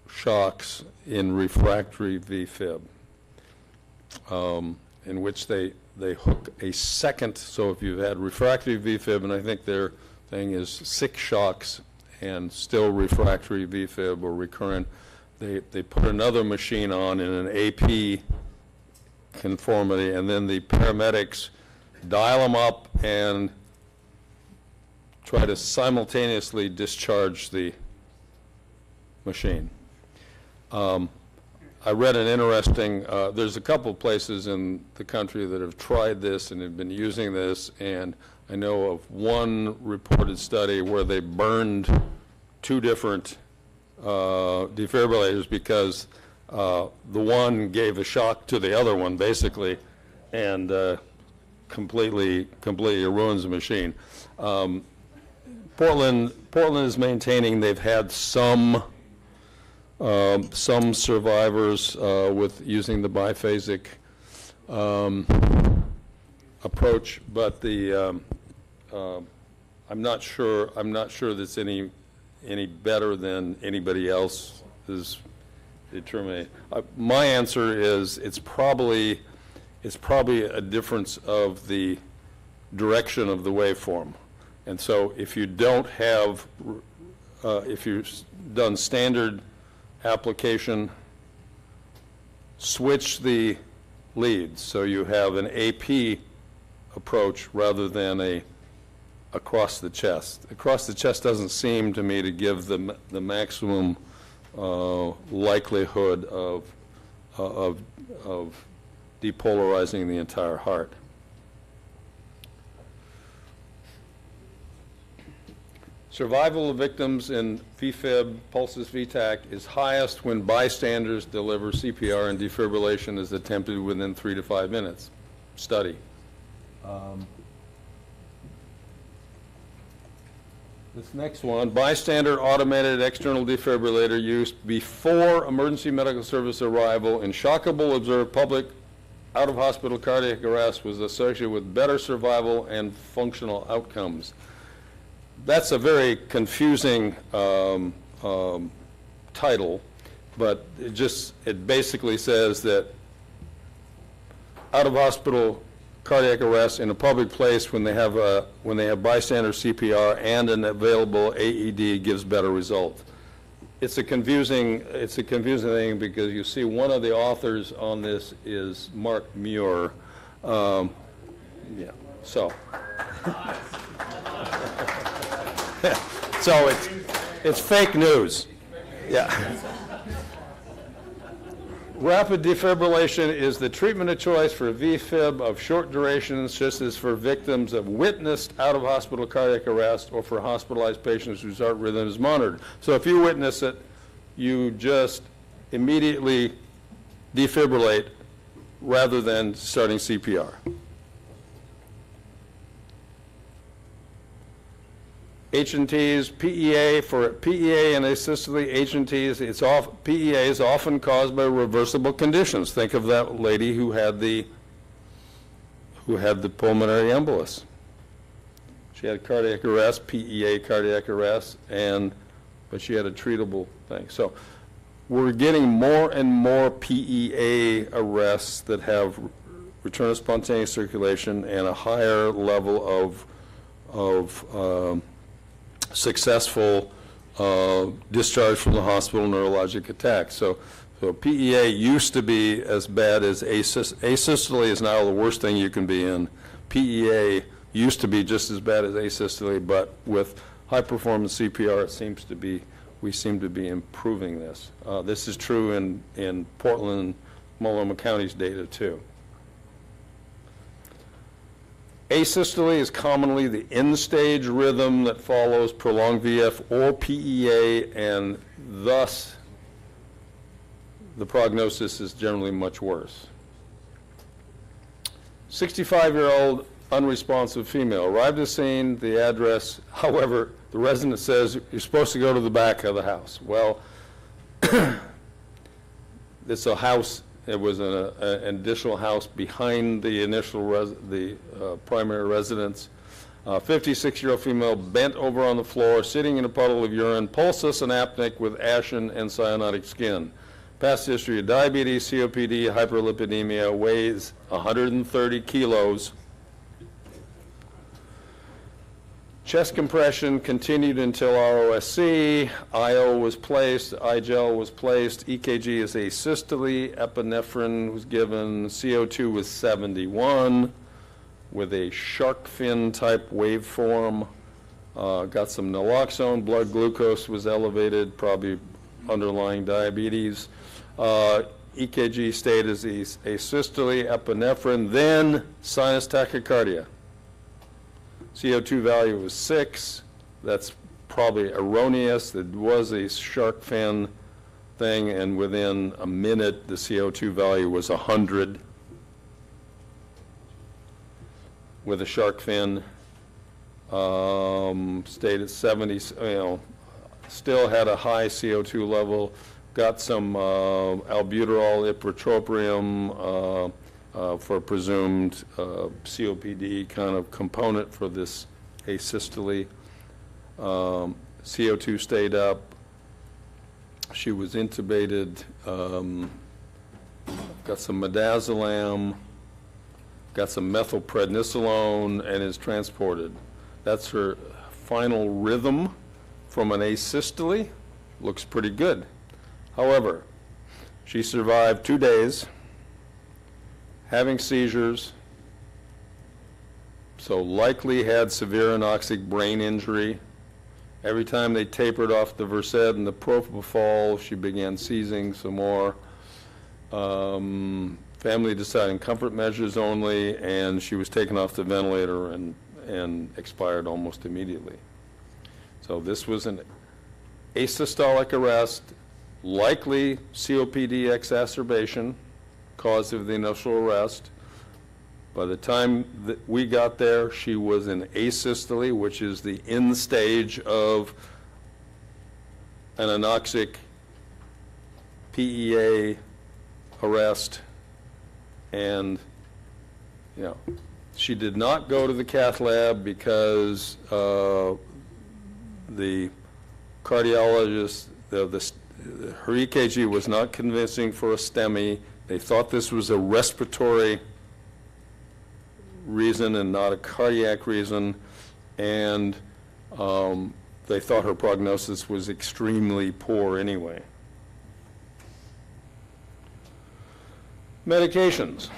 shocks in refractory VFib, in which they hook a second. So if you've had refractory VFib, and I think their thing is 6 shocks and still refractory VFib or recurrent, they put another machine on in an AP conformity, and then the paramedics dial them up and try to simultaneously discharge the machine. I read an interesting, there's a couple of places in the country that have tried this and have been using this, and I know of one reported study where they burned 2 different defibrillators because the one gave a shock to the other one, basically, and completely ruins the machine. Portland is maintaining they've had some survivors with using the biphasic approach, but the I'm not sure that's any better than anybody else is determining. My answer is it's probably a difference of the direction of the waveform, and so if you don't have if you've done standard application, switch the leads so you have an AP approach rather than a across the chest. Across the chest doesn't seem to me to give the maximum likelihood of depolarizing the entire heart. Survival of victims in VFib, pulsus VTAC, is highest when bystanders deliver CPR and defibrillation is attempted within 3 to 5 minutes. Study. This next one, bystander automated external defibrillator used before emergency medical service arrival in shockable observed public out-of-hospital cardiac arrest was associated with better survival and functional outcomes. That's a very confusing title, but it basically says that out-of-hospital cardiac arrest in a public place when they have bystander CPR and an available AED gives better results. It's a confusing thing because you see one of the authors on this is Mark Muir. Yeah, so. So it's fake news. Yeah. Rapid defibrillation is the treatment of choice for VFib of short durations, just as for victims of witnessed out-of-hospital cardiac arrest or for hospitalized patients whose heart rhythm is monitored. So if you witness it, you just immediately defibrillate rather than starting CPR. H&Ts, PEA, for PEA and asystole H&Ts, PEA is often caused by reversible conditions. Think of that lady who had the pulmonary embolus. She had cardiac arrest, PEA cardiac arrest, but she had a treatable thing. So we're getting more and more PEA arrests that have return of spontaneous circulation and a higher level of successful discharge from the hospital neurologic attack. So PEA used to be as bad as asystole is now the worst thing you can be in. PEA used to be just as bad as asystole, but with high performance CPR, we seem to be improving this. This is true in Portland, Multnomah County's data too. Asystole is commonly the end-stage rhythm that follows prolonged VF or PEA, and thus the prognosis is generally much worse. 65-year-old unresponsive female arrived at the scene, the address, however, the resident says you're supposed to go to the back of the house. Well, it's a house. It was an additional house behind the initial primary residence. 56-year-old female bent over on the floor, sitting in a puddle of urine, pulseless and apneic with ashen and cyanotic skin. Past history of diabetes, COPD, hyperlipidemia, weighs 130 kilos. Chest compression continued until ROSC, IO was placed, iGel was placed, EKG is asystole, epinephrine was given, CO2 was 71 with a shark fin type waveform. got some naloxone, blood glucose was elevated, probably underlying diabetes. EKG stayed as asystole, epinephrine, then sinus tachycardia. CO2 value was 6. That's probably erroneous. It was a shark fin thing, and within a minute, the CO2 value was 100 with a shark fin. Stayed at 70, still had a high CO2 level, got some albuterol, ipratropium for presumed COPD kind of component for this asystole. CO2 stayed up. She was intubated, got some midazolam, got some methylprednisolone, and is transported. That's her final rhythm from an asystole. Looks pretty good. However, she survived 2 days, having seizures, so likely had severe anoxic brain injury. Every time they tapered off the Versed and the propofol, she began seizing some more. Family deciding comfort measures only, and she was taken off the ventilator and expired almost immediately. So this was an asystolic arrest, likely COPD exacerbation, cause of the initial arrest. By the time that we got there, she was in asystole, which is the end stage of an anoxic PEA arrest. And, she did not go to the cath lab because the cardiologist, her EKG was not convincing for a STEMI. They thought this was a respiratory reason and not a cardiac reason, and they thought her prognosis was extremely poor anyway. Medications.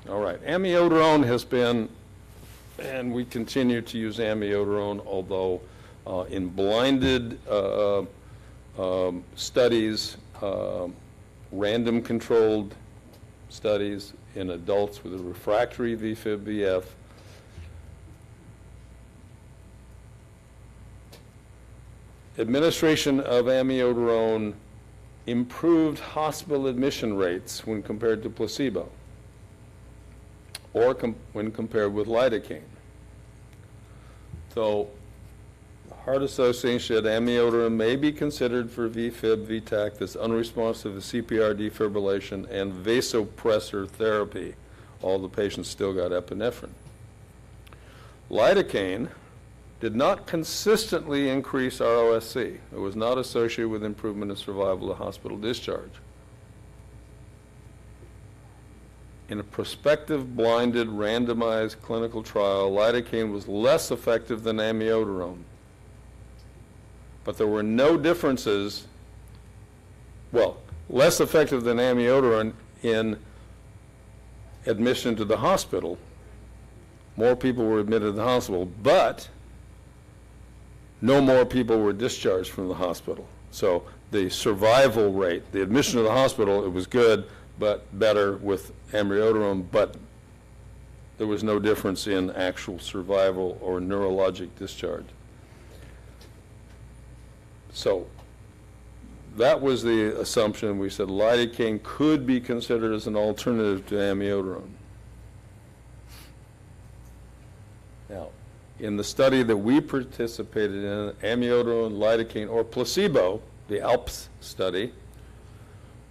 All right, amiodarone has been, and we continue to use amiodarone, although in blinded studies, random controlled studies in adults with a refractory VFib-VF, administration of amiodarone improved hospital admission rates when compared to placebo, or when compared with lidocaine. So Heart Association said amiodarone may be considered for VFib, VTAC that's unresponsive to CPR defibrillation and vasopressor therapy. All the patients still got epinephrine. Lidocaine did not consistently increase ROSC. It was not associated with improvement in survival to hospital discharge. In a prospective, blinded, randomized clinical trial, lidocaine was less effective than amiodarone. But there were no differences, well, less effective than amiodarone in admission to the hospital. More people were admitted to the hospital, but no more people were discharged from the hospital. So the survival rate, the admission to the hospital, it was good, but better with amiodarone, but there was no difference in actual survival or neurologic discharge. So that was the assumption. We said lidocaine could be considered as an alternative to amiodarone. Now, in the study that we participated in, amiodarone, lidocaine, or placebo, the ALPS study,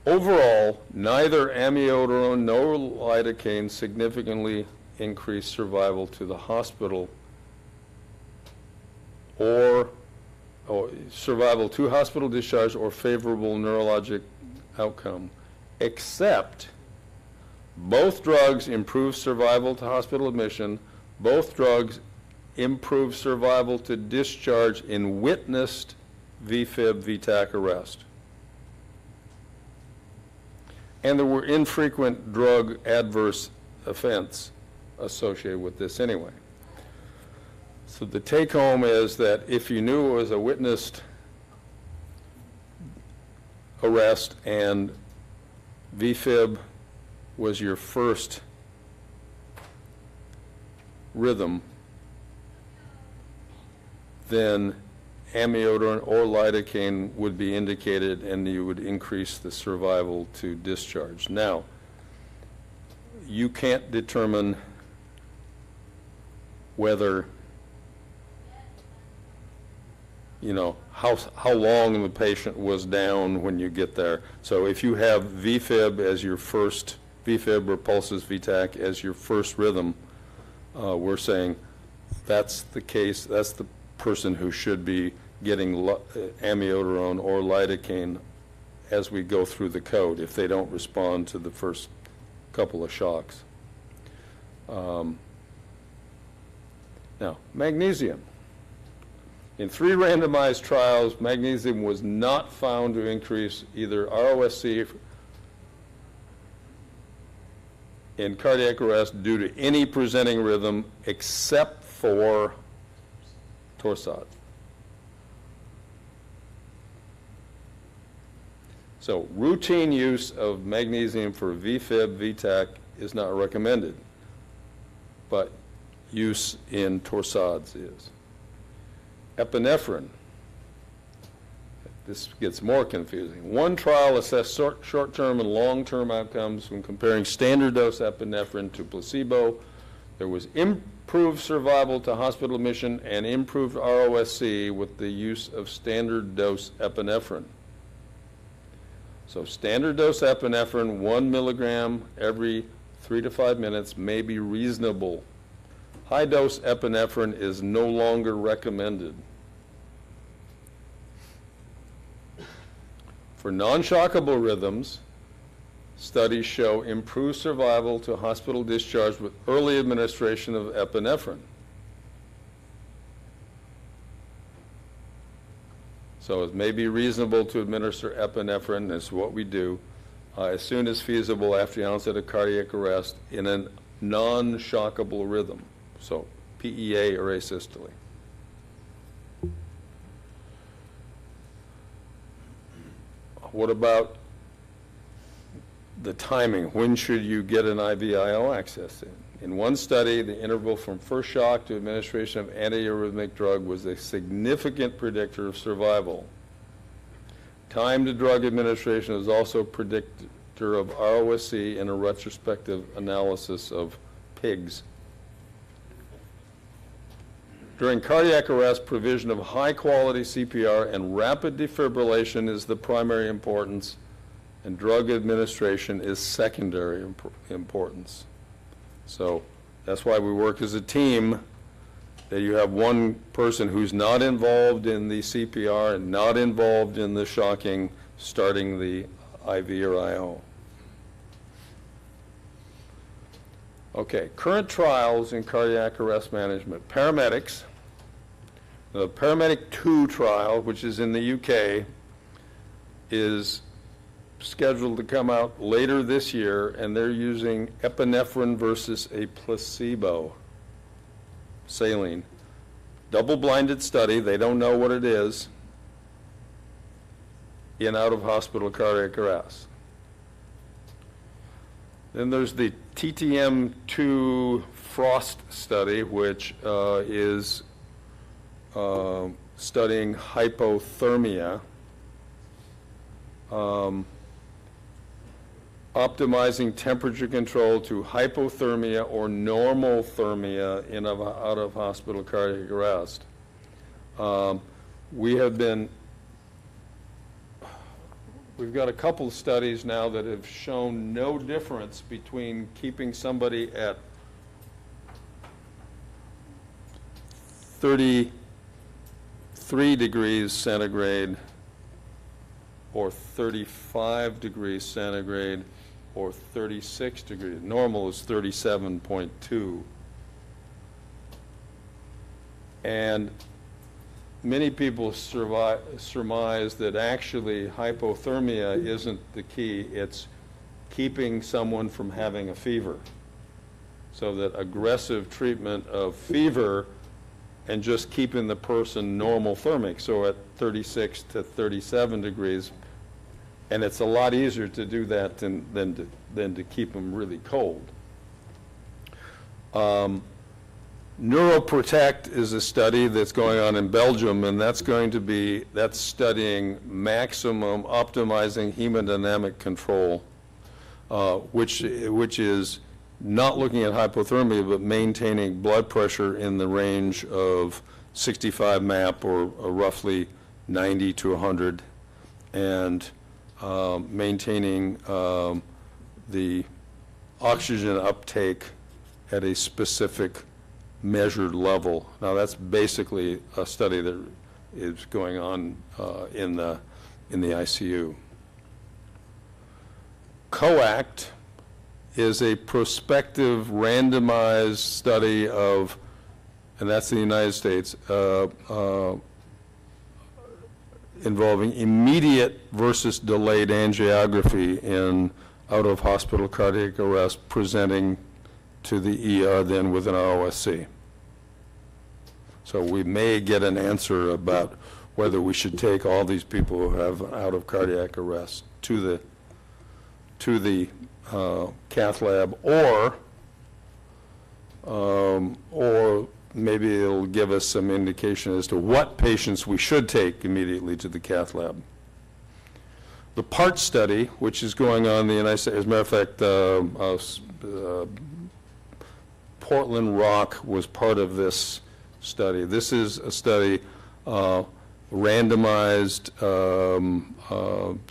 overall, neither amiodarone nor lidocaine significantly increased survival to the hospital or survival to hospital discharge or favorable neurologic outcome, except both drugs improved survival to hospital admission, both drugs improved survival to discharge in witnessed VFib, VTAC arrest. And there were infrequent drug adverse events associated with this anyway. So the take home is that if you knew it was a witnessed arrest and VFib was your first rhythm, then amiodarone or lidocaine would be indicated, and you would increase the survival to discharge. Now, you can't determine whether, you know, how long the patient was down when you get there. So if you have VFib as your first, VFib or pulses VTAC as your first rhythm, we're saying that's the case, that's the person who should be getting amiodarone or lidocaine as we go through the code if they don't respond to the first couple of shocks. Now, magnesium. In 3 randomized trials, magnesium was not found to increase either ROSC in cardiac arrest due to any presenting rhythm except for torsades. So routine use of magnesium for VFib, VTAC is not recommended, but use in torsades is. Epinephrine. This gets more confusing. One trial assessed short-term and long-term outcomes when comparing standard dose epinephrine to placebo. There was improved survival to hospital admission and improved ROSC with the use of standard dose epinephrine. So standard dose epinephrine, 1 milligram every 3 to 5 minutes may be reasonable. High dose epinephrine is no longer recommended. For non-shockable rhythms, studies show improved survival to hospital discharge with early administration of epinephrine. So it may be reasonable to administer epinephrine, that's what we do, as soon as feasible after the onset of cardiac arrest in a non-shockable rhythm, so PEA or asystole. What about the timing? When should you get an IVIO access in? In one study, the interval from first shock to administration of antiarrhythmic drug was a significant predictor of survival. Time to drug administration is also a predictor of ROSC in a retrospective analysis of PIGS. During cardiac arrest, provision of high-quality CPR and rapid defibrillation is the primary importance, and drug administration is secondary importance. So that's why we work as a team, that you have one person who's not involved in the CPR and not involved in the shocking, starting the IV or IO. Okay, current trials in cardiac arrest management. Paramedics. The Paramedic 2 trial, which is in the UK, is scheduled to come out later this year, and they're using epinephrine versus a placebo, saline. Double-blinded study, they don't know what it is, in out-of-hospital cardiac arrest. Then there's the TTM2 Frost study, which is studying hypothermia, optimizing temperature control to hypothermia or normothermia in out-of-hospital cardiac arrest. We've got a couple of studies now that have shown no difference between keeping somebody at 33 degrees centigrade or 35 degrees centigrade or 36 degrees. Normal is 37.2. And many people surmise that actually hypothermia isn't the key, it's keeping someone from having a fever. So that aggressive treatment of fever and just keeping the person normal thermic, so at 36 to 37 degrees. And it's a lot easier to do that than to keep them really cold. Neuroprotect is a study that's going on in Belgium, and that's studying maximum optimizing hemodynamic control, which is not looking at hypothermia, but maintaining blood pressure in the range of 65 MAP or roughly 90 to 100, and maintaining the oxygen uptake at a specific measured level. Now that's basically a study that is going on in the ICU. COACT is a prospective randomized study of, and that's in the United States, involving immediate versus delayed angiography in out-of-hospital cardiac arrest presenting to the ER then with an ROSC. So we may get an answer about whether we should take all these people who have out of cardiac arrest to the cath lab, or maybe it'll give us some indication as to what patients we should take immediately to the cath lab. The PART study, which is going on in the United States, as a matter of fact, Portland Rock was part of this study. This is a study, randomized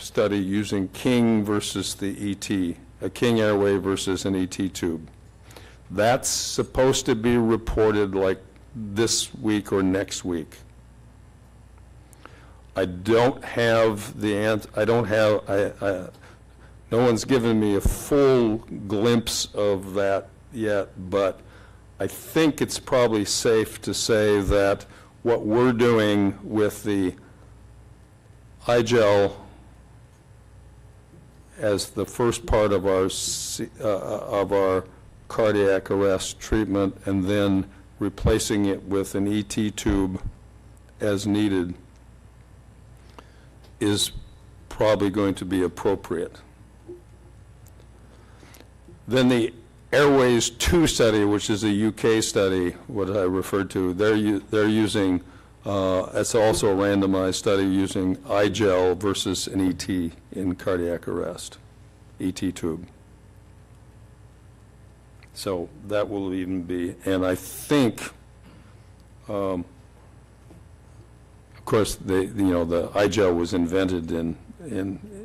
study using King versus the ET, a King airway versus an ET tube. That's supposed to be reported like this week or next week. I don't have the answer. No one's given me a full glimpse of that yet, but I think it's probably safe to say that what we're doing with the iGel as the first part of our cardiac arrest treatment, and then replacing it with an ET tube as needed, is probably going to be appropriate. Then the Airways 2 study, which is a UK study, what I referred to, they're using, it's also a randomized study using iGel versus an ET in cardiac arrest, ET tube. So that will even be, and I think, of course, the iGel was invented in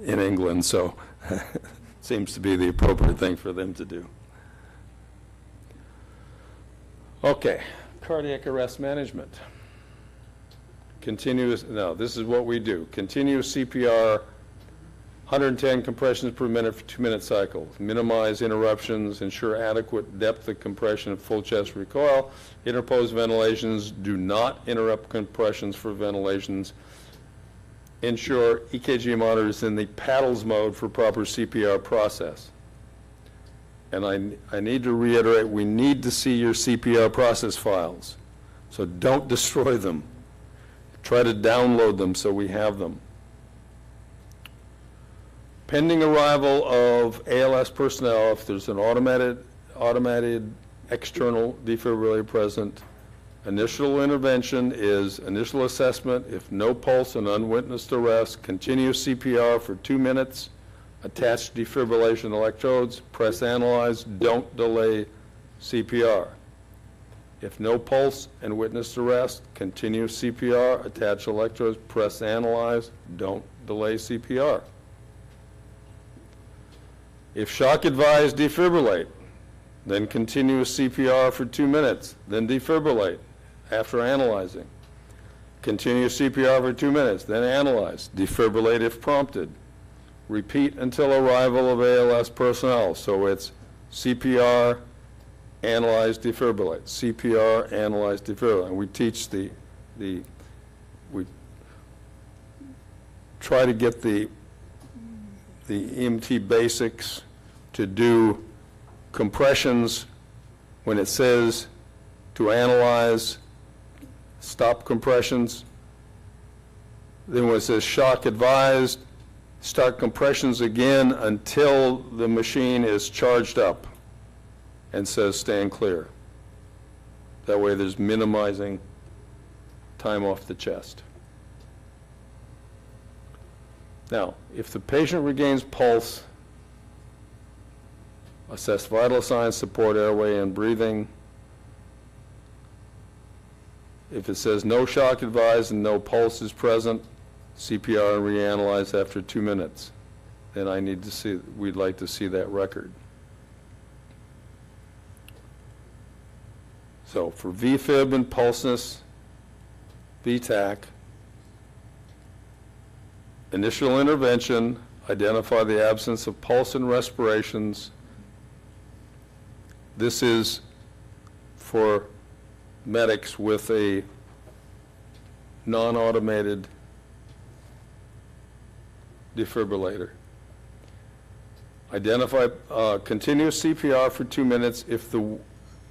England, so it seems to be the appropriate thing for them to do. Okay, cardiac arrest management. Now this is what we do. Continuous CPR, 110 compressions per minute for 2-minute cycles. Minimize interruptions, ensure adequate depth of compression, full chest recoil. Interposed ventilations, do not interrupt compressions for ventilations. Ensure EKG monitors in the paddles mode for proper CPR process. And I need to reiterate, we need to see your CPR process files. So don't destroy them. Try to download them so we have them. Pending arrival of ALS personnel, if there's an automated external defibrillator present, initial intervention is initial assessment. If no pulse and unwitnessed arrest, continuous CPR for 2 minutes. Attach defibrillation electrodes, press analyze, don't delay CPR. If no pulse and witnessed arrest, continue CPR, attach electrodes, press analyze, don't delay CPR. If shock advised, defibrillate, then continue CPR for 2 minutes, then defibrillate after analyzing. Continue CPR for 2 minutes, then analyze, defibrillate if prompted. Repeat until arrival of ALS personnel. So it's CPR, analyze, defibrillate. CPR, analyze, defibrillate. And we teach we try to get the EMT basics to do compressions when it says to analyze, stop compressions. Then when it says shock advised, start compressions again until the machine is charged up and says stand clear. That way there's minimizing time off the chest. Now, if the patient regains pulse, assess vital signs, support airway and breathing. If it says no shock advised and no pulse is present, CPR and reanalyze after 2 minutes. Then we'd like to see that record. So for VFib and pulseless VTAC, initial intervention, identify the absence of pulse and respirations. This is for medics with a non-automated defibrillator. Identify continuous CPR for 2 minutes if the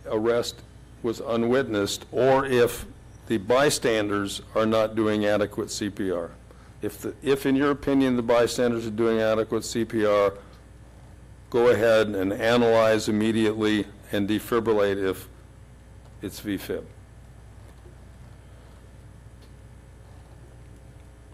arrest was unwitnessed or if the bystanders are not doing adequate CPR. If in your opinion the bystanders are doing adequate CPR, go ahead and analyze immediately and defibrillate if it's VFib.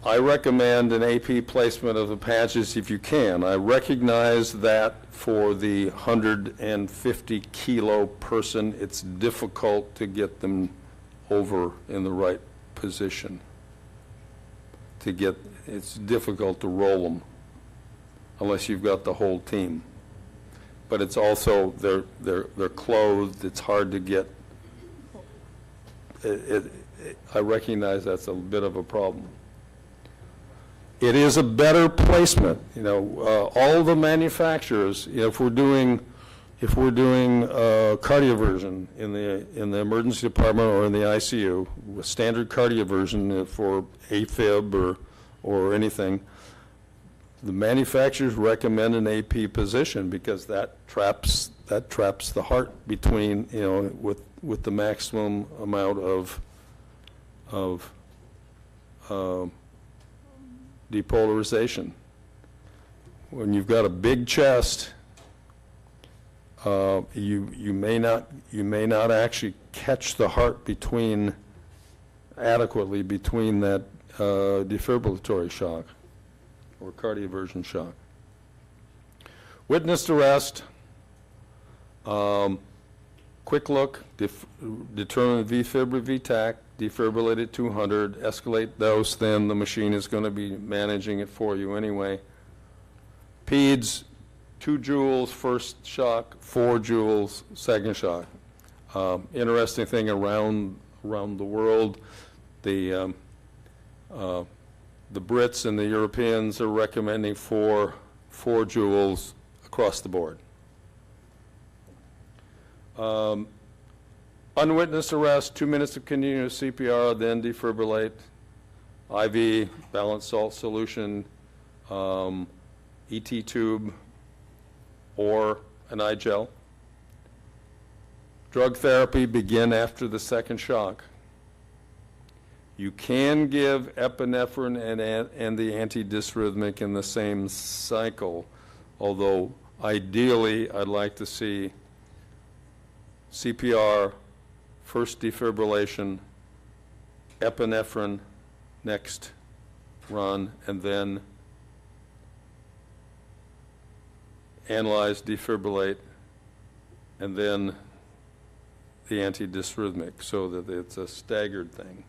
I recommend an AP placement of the patches if you can. I recognize that for the 150 kilo person, it's difficult to get them over in the right position. It's difficult to roll them unless you've got the whole team. But it's also, they're clothed, it's hard to get. I recognize that's a bit of a problem. It is a better placement. All the manufacturers, if we're doing cardioversion in the emergency department or in the ICU, with standard cardioversion for AFib or anything, the manufacturers recommend an AP position because that traps the heart between, with the maximum amount of depolarization. When you've got a big chest, you may not actually catch the heart adequately between that defibrillatory shock or cardioversion shock. Witnessed arrest, quick look, determine VFib or VTAC, defibrillate at 200, escalate dose, then the machine is going to be managing it for you anyway. PEDS, 2 joules first shock, 4 joules second shock. Interesting thing around the world, the Brits and the Europeans are recommending 4 joules across the board. Unwitnessed arrest, 2 minutes of continuous CPR, then defibrillate. IV, balanced salt solution, ET tube, or an iGel. Drug therapy, begin after the second shock. You can give epinephrine and the antidysrhythmic in the same cycle, although ideally I'd like to see CPR, first defibrillation, epinephrine, next run, and then analyze, defibrillate, and then the antidysrhythmic, so that it's a staggered thing.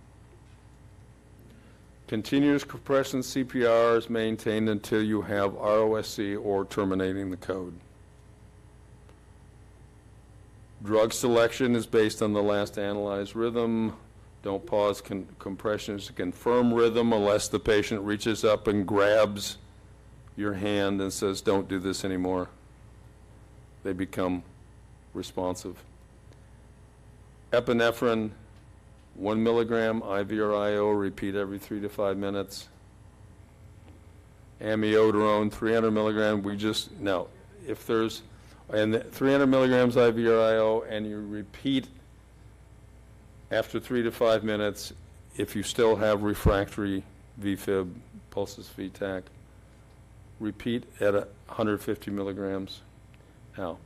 Continuous compression CPR is maintained until you have ROSC or terminating the code. Drug selection is based on the last analyzed rhythm. Don't pause compressions to confirm rhythm unless the patient reaches up and grabs your hand and says, don't do this anymore. They become responsive. Epinephrine, 1 milligram IV or IO, repeat every 3 to 5 minutes. Amiodarone, 300 milligram, if there's, and 300 milligrams IV or IO, and you repeat after 3 to 5 minutes, if you still have refractory VFib, pulsus VTAC, repeat at 150 milligrams. Now,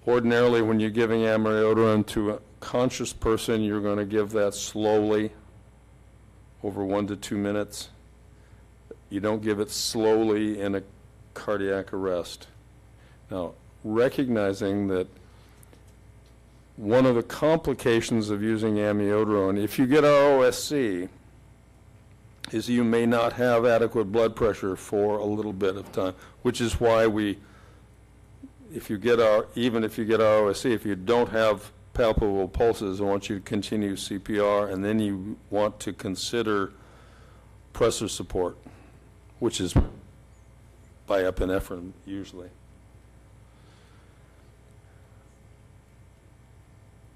ordinarily when you're giving amiodarone to a conscious person, you're going to give that slowly over 1 to 2 minutes. You don't give it slowly in a cardiac arrest. Now, recognizing that one of the complications of using amiodarone, if you get ROSC, is you may not have adequate blood pressure for a little bit of time, which is why even if you get ROSC, if you don't have palpable pulses, I want you to continue CPR, and then you want to consider pressor support, which is by epinephrine usually.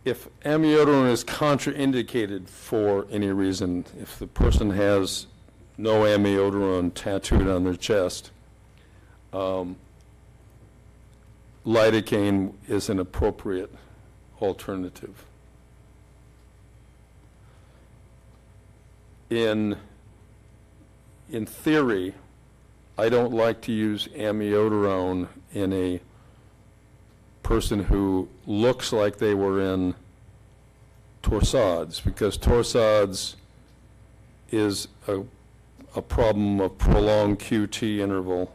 If amiodarone is contraindicated for any reason, if the person has no amiodarone tattooed on their chest, lidocaine is an appropriate alternative. In theory, I don't like to use amiodarone in a person who looks like they were in torsades, because torsades is a problem of prolonged QT interval,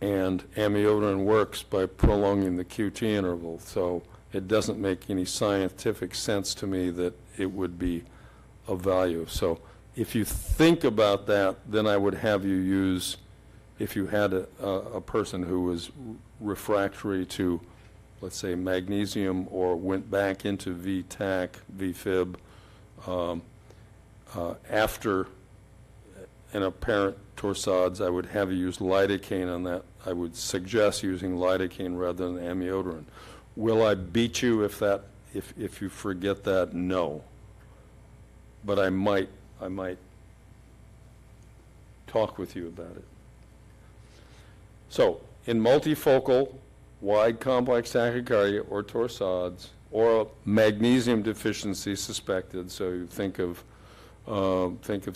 and amiodarone works by prolonging the QT interval. So it doesn't make any scientific sense to me that it would be of value. So if you think about that, then I would have you use, if you had a person who was refractory to, let's say, magnesium, or went back into VTAC, VFib, after an apparent torsades, I would have you use lidocaine on that. I would suggest using lidocaine rather than amiodarone. Will I beat you if you forget that? No. But I might talk with you about it. So, in multifocal, wide complex tachycardia or torsades, or magnesium deficiency suspected, so you think of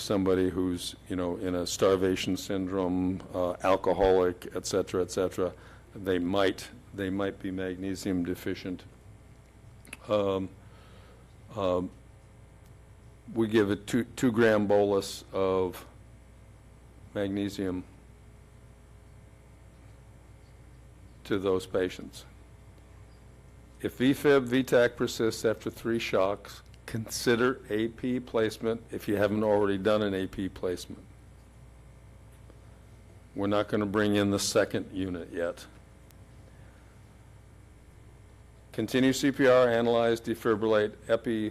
somebody who's, in a starvation syndrome, alcoholic, et cetera, they might be magnesium deficient. We give a 2-gram bolus of magnesium to those patients. If VFib, VTAC persists after 3 shocks, consider AP placement if you haven't already done an AP placement. We're not going to bring in the second unit yet. Continue CPR, analyze, defibrillate, epi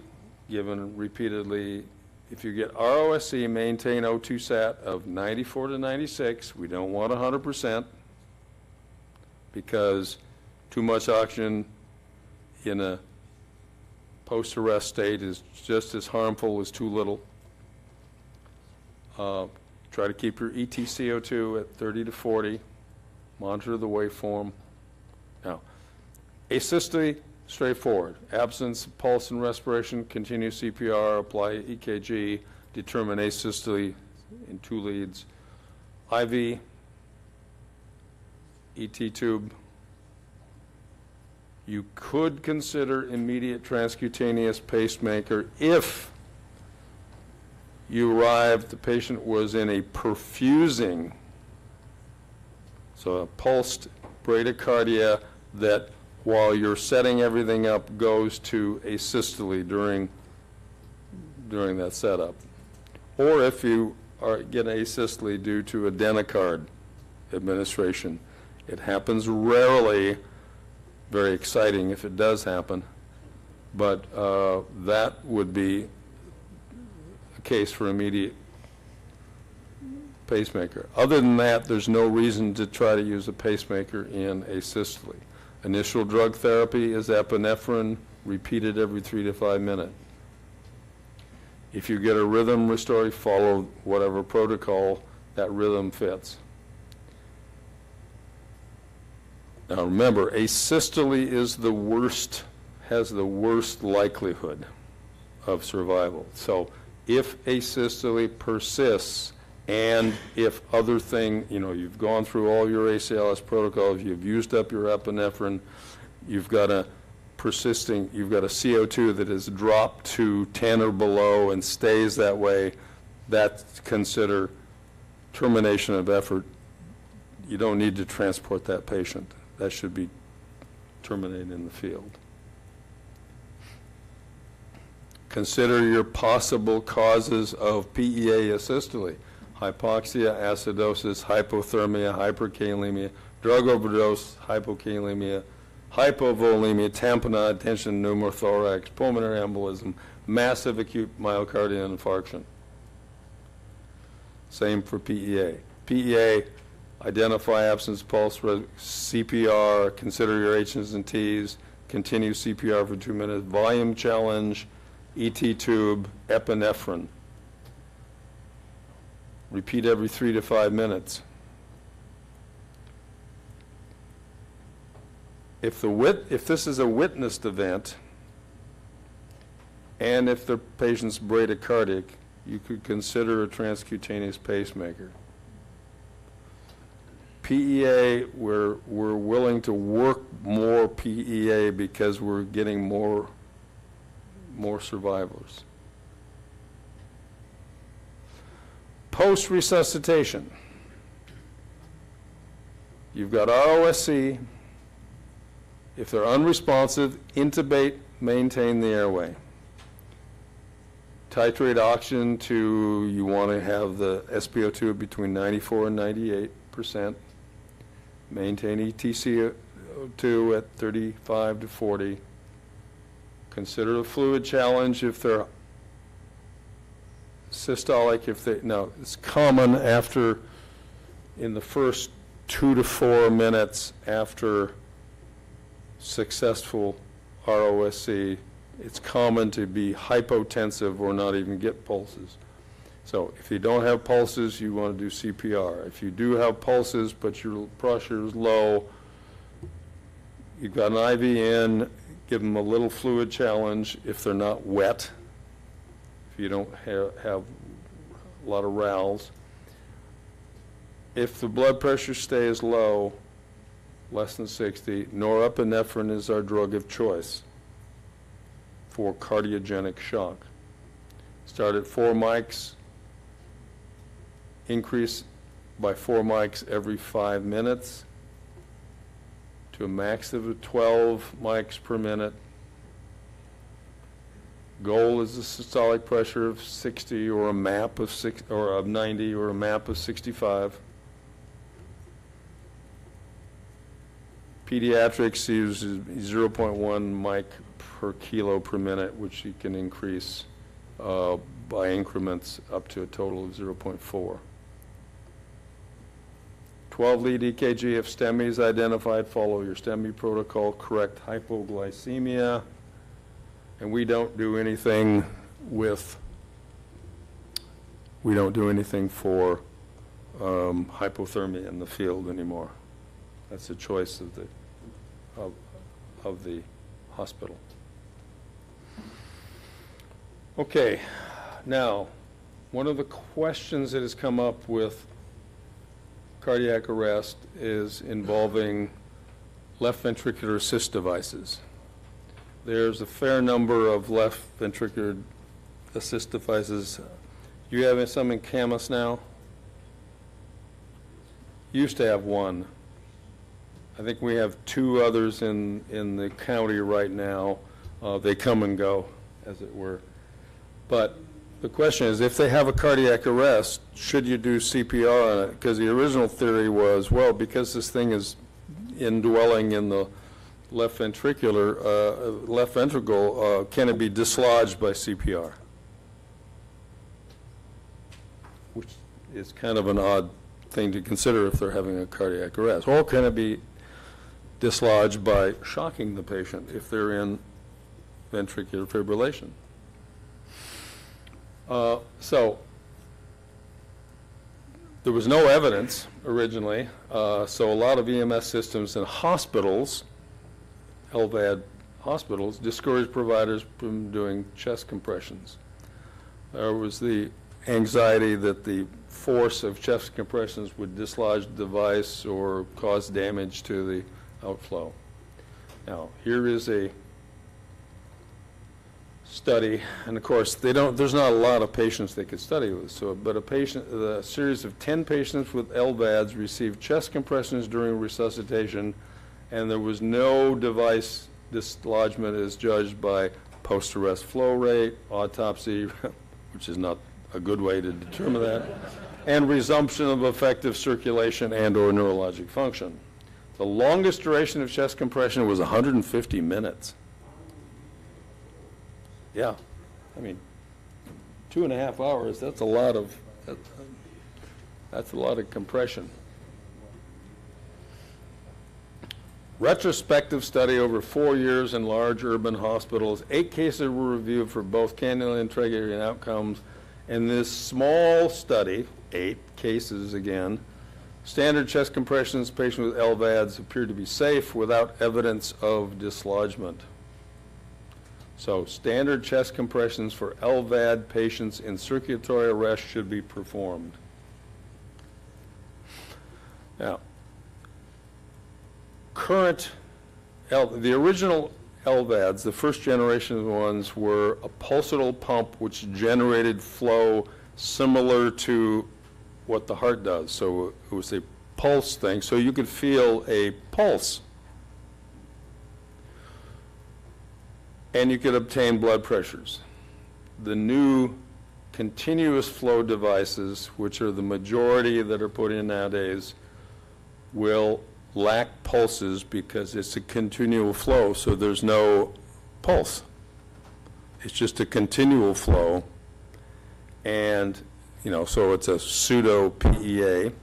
given repeatedly. If you get ROSC, maintain O2 sat of 94 to 96. We don't want 100%, because too much oxygen in a post-arrest state is just as harmful as too little. Try to keep your ETCO2 at 30 to 40. Monitor the waveform. Now, asystole, straightforward. Absence of pulse and respiration, continue CPR, apply EKG, determine asystole in 2 leads. IV, ET tube. You could consider immediate transcutaneous pacemaker if you arrived, the patient was in a perfusing, so a pulsed bradycardia that, while you're setting everything up, goes to asystole during that setup. Or if you get asystole due to adenocard administration. It happens rarely. Very exciting if it does happen, but that would be a case for immediate pacemaker. Other than that, there's no reason to try to use a pacemaker in asystole. Initial drug therapy is epinephrine, repeated every 3 to 5 minutes. If you get a rhythm restore, follow whatever protocol that rhythm fits. Now remember, asystole is the worst, has the worst likelihood of survival. So if asystole persists, and if other thing, you've gone through all your ACLS protocols, you've used up your epinephrine, you've got a CO2 that has dropped to 10 or below and stays that way, that's consider termination of effort. You don't need to transport that patient. That should be terminated in the field. Consider your possible causes of PEA asystole: hypoxia, acidosis, hypothermia, hyperkalemia, drug overdose, hypokalemia, hypovolemia, tamponade, tension, pneumothorax, pulmonary embolism, massive acute myocardial infarction. Same for PEA. PEA, identify absence pulse, CPR, consider your H's and T's, continue CPR for 2 minutes, volume challenge, ET tube, epinephrine. Repeat every 3 to 5 minutes. If this is a witnessed event, and if the patient's bradycardic, you could consider a transcutaneous pacemaker. PEA, we're willing to work more PEA because we're getting more survivors. Post-resuscitation. You've got ROSC. If they're unresponsive, intubate, maintain the airway. Titrate oxygen to, you want to have the SpO2 between 94 and 98%. Maintain ETCO2 at 35 to 40. Consider a fluid challenge if they're systolic, it's common after, in the first 2 to 4 minutes after successful ROSC, it's common to be hypotensive or not even get pulses. So if you don't have pulses, you want to do CPR. If you do have pulses, but your pressure is low, you've got an IV in, give them a little fluid challenge if they're not wet, if you don't have a lot of rales. If the blood pressure stays low, less than 60, norepinephrine is our drug of choice for cardiogenic shock. Start at 4 mics, increase by 4 mics every 5 minutes to a max of 12 mics per minute. Goal is a systolic pressure of 60 or a MAP of 90 or a MAP of 65. Pediatrics uses 0.1 mic per kilo per minute, which you can increase by increments up to a total of 0.4. 12-lead EKG if STEMI is identified, follow your STEMI protocol, correct hypoglycemia, and we don't do anything for hypothermia in the field anymore. That's a choice of the hospital. Okay, now, one of the questions that has come up with cardiac arrest is involving left ventricular assist devices. There's a fair number of left ventricular assist devices. You have some in Camas now? Used to have one. I think we have 2 others in the county right now. They come and go, as it were. But the question is, if they have a cardiac arrest, should you do CPR on it? Because the original theory was, well, because this thing is indwelling in the left ventricle, can it be dislodged by CPR? Which is kind of an odd thing to consider if they're having a cardiac arrest. Or can it be dislodged by shocking the patient if they're in ventricular fibrillation? So there was no evidence originally, so a lot of EMS systems in hospitals, LVAD hospitals discouraged providers from doing chest compressions. There was the anxiety that the force of chest compressions would dislodge the device or cause damage to the outflow. Now, here is a study, and of course, there's not a lot of patients they could study with, but a series of 10 patients with LVADs received chest compressions during resuscitation, and there was no device dislodgement as judged by post-arrest flow rate, autopsy, which is not a good way to determine that, and resumption of effective circulation and or neurologic function. The longest duration of chest compression was 150 minutes. Yeah, I mean, 2.5 hours, that's a lot of compression. Retrospective study over 4 years in large urban hospitals. 8 cases were reviewed for both cannula and trachea outcomes. In this small study, 8 cases again, standard chest compressions, patients with LVADs appeared to be safe without evidence of dislodgement. So standard chest compressions for LVAD patients in circulatory arrest should be performed. Now, the original LVADs, the first generation ones, were a pulsatile pump which generated flow similar to what the heart does. So it was a pulse thing, so you could feel a pulse. And you could obtain blood pressures. The new continuous flow devices, which are the majority that are put in nowadays, will lack pulses because it's a continual flow, so there's no pulse. It's just a continual flow, and so it's a pseudo PEA,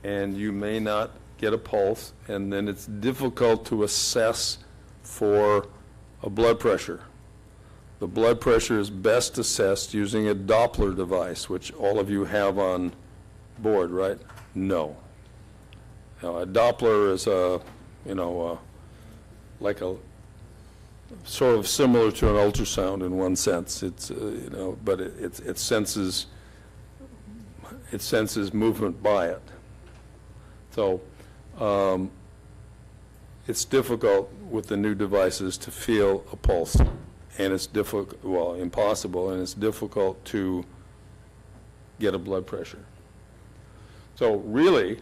and you may not get a pulse, and then it's difficult to assess for a blood pressure. The blood pressure is best assessed using a Doppler device, which all of you have on board, right? No. Now, a Doppler is like a sort of similar to an ultrasound in one sense. It's but it senses movement by it. So it's difficult with the new devices to feel a pulse, and it's impossible, and it's difficult to get a blood pressure. So really,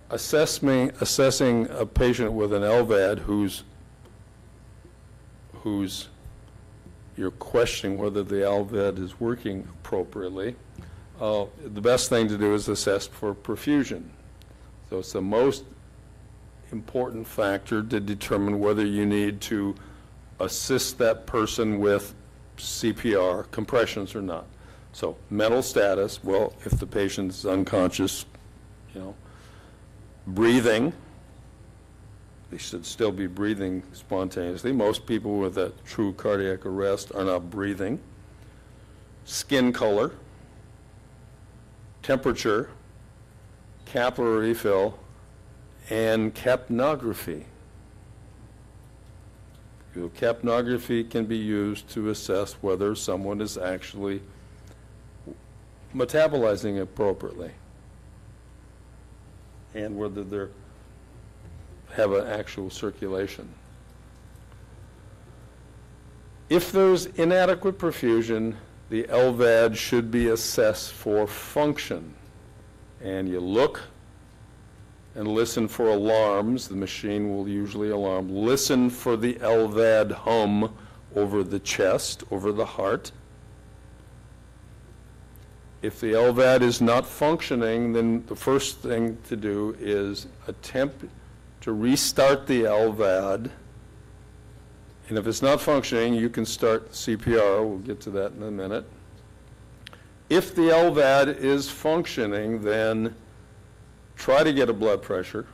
assessing a patient with an LVAD who's you're questioning whether the LVAD is working appropriately, the best thing to do is assess for perfusion. So it's the most important factor to determine whether you need to assist that person with CPR, compressions or not. So mental status, well, if the patient is unconscious, breathing, they should still be breathing spontaneously. Most people with a true cardiac arrest are not breathing. Skin color, temperature, capillary refill, and capnography. Capnography can be used to assess whether someone is actually metabolizing appropriately and whether they have an actual circulation. If there's inadequate perfusion, the LVAD should be assessed for function. And you look and listen for alarms. The machine will usually alarm. Listen for the LVAD hum over the chest, over the heart. If the LVAD is not functioning, then the first thing to do is attempt to restart the LVAD. And if it's not functioning, you can start CPR. We'll get to that in a minute. If the LVAD is functioning, then try to get a blood pressure,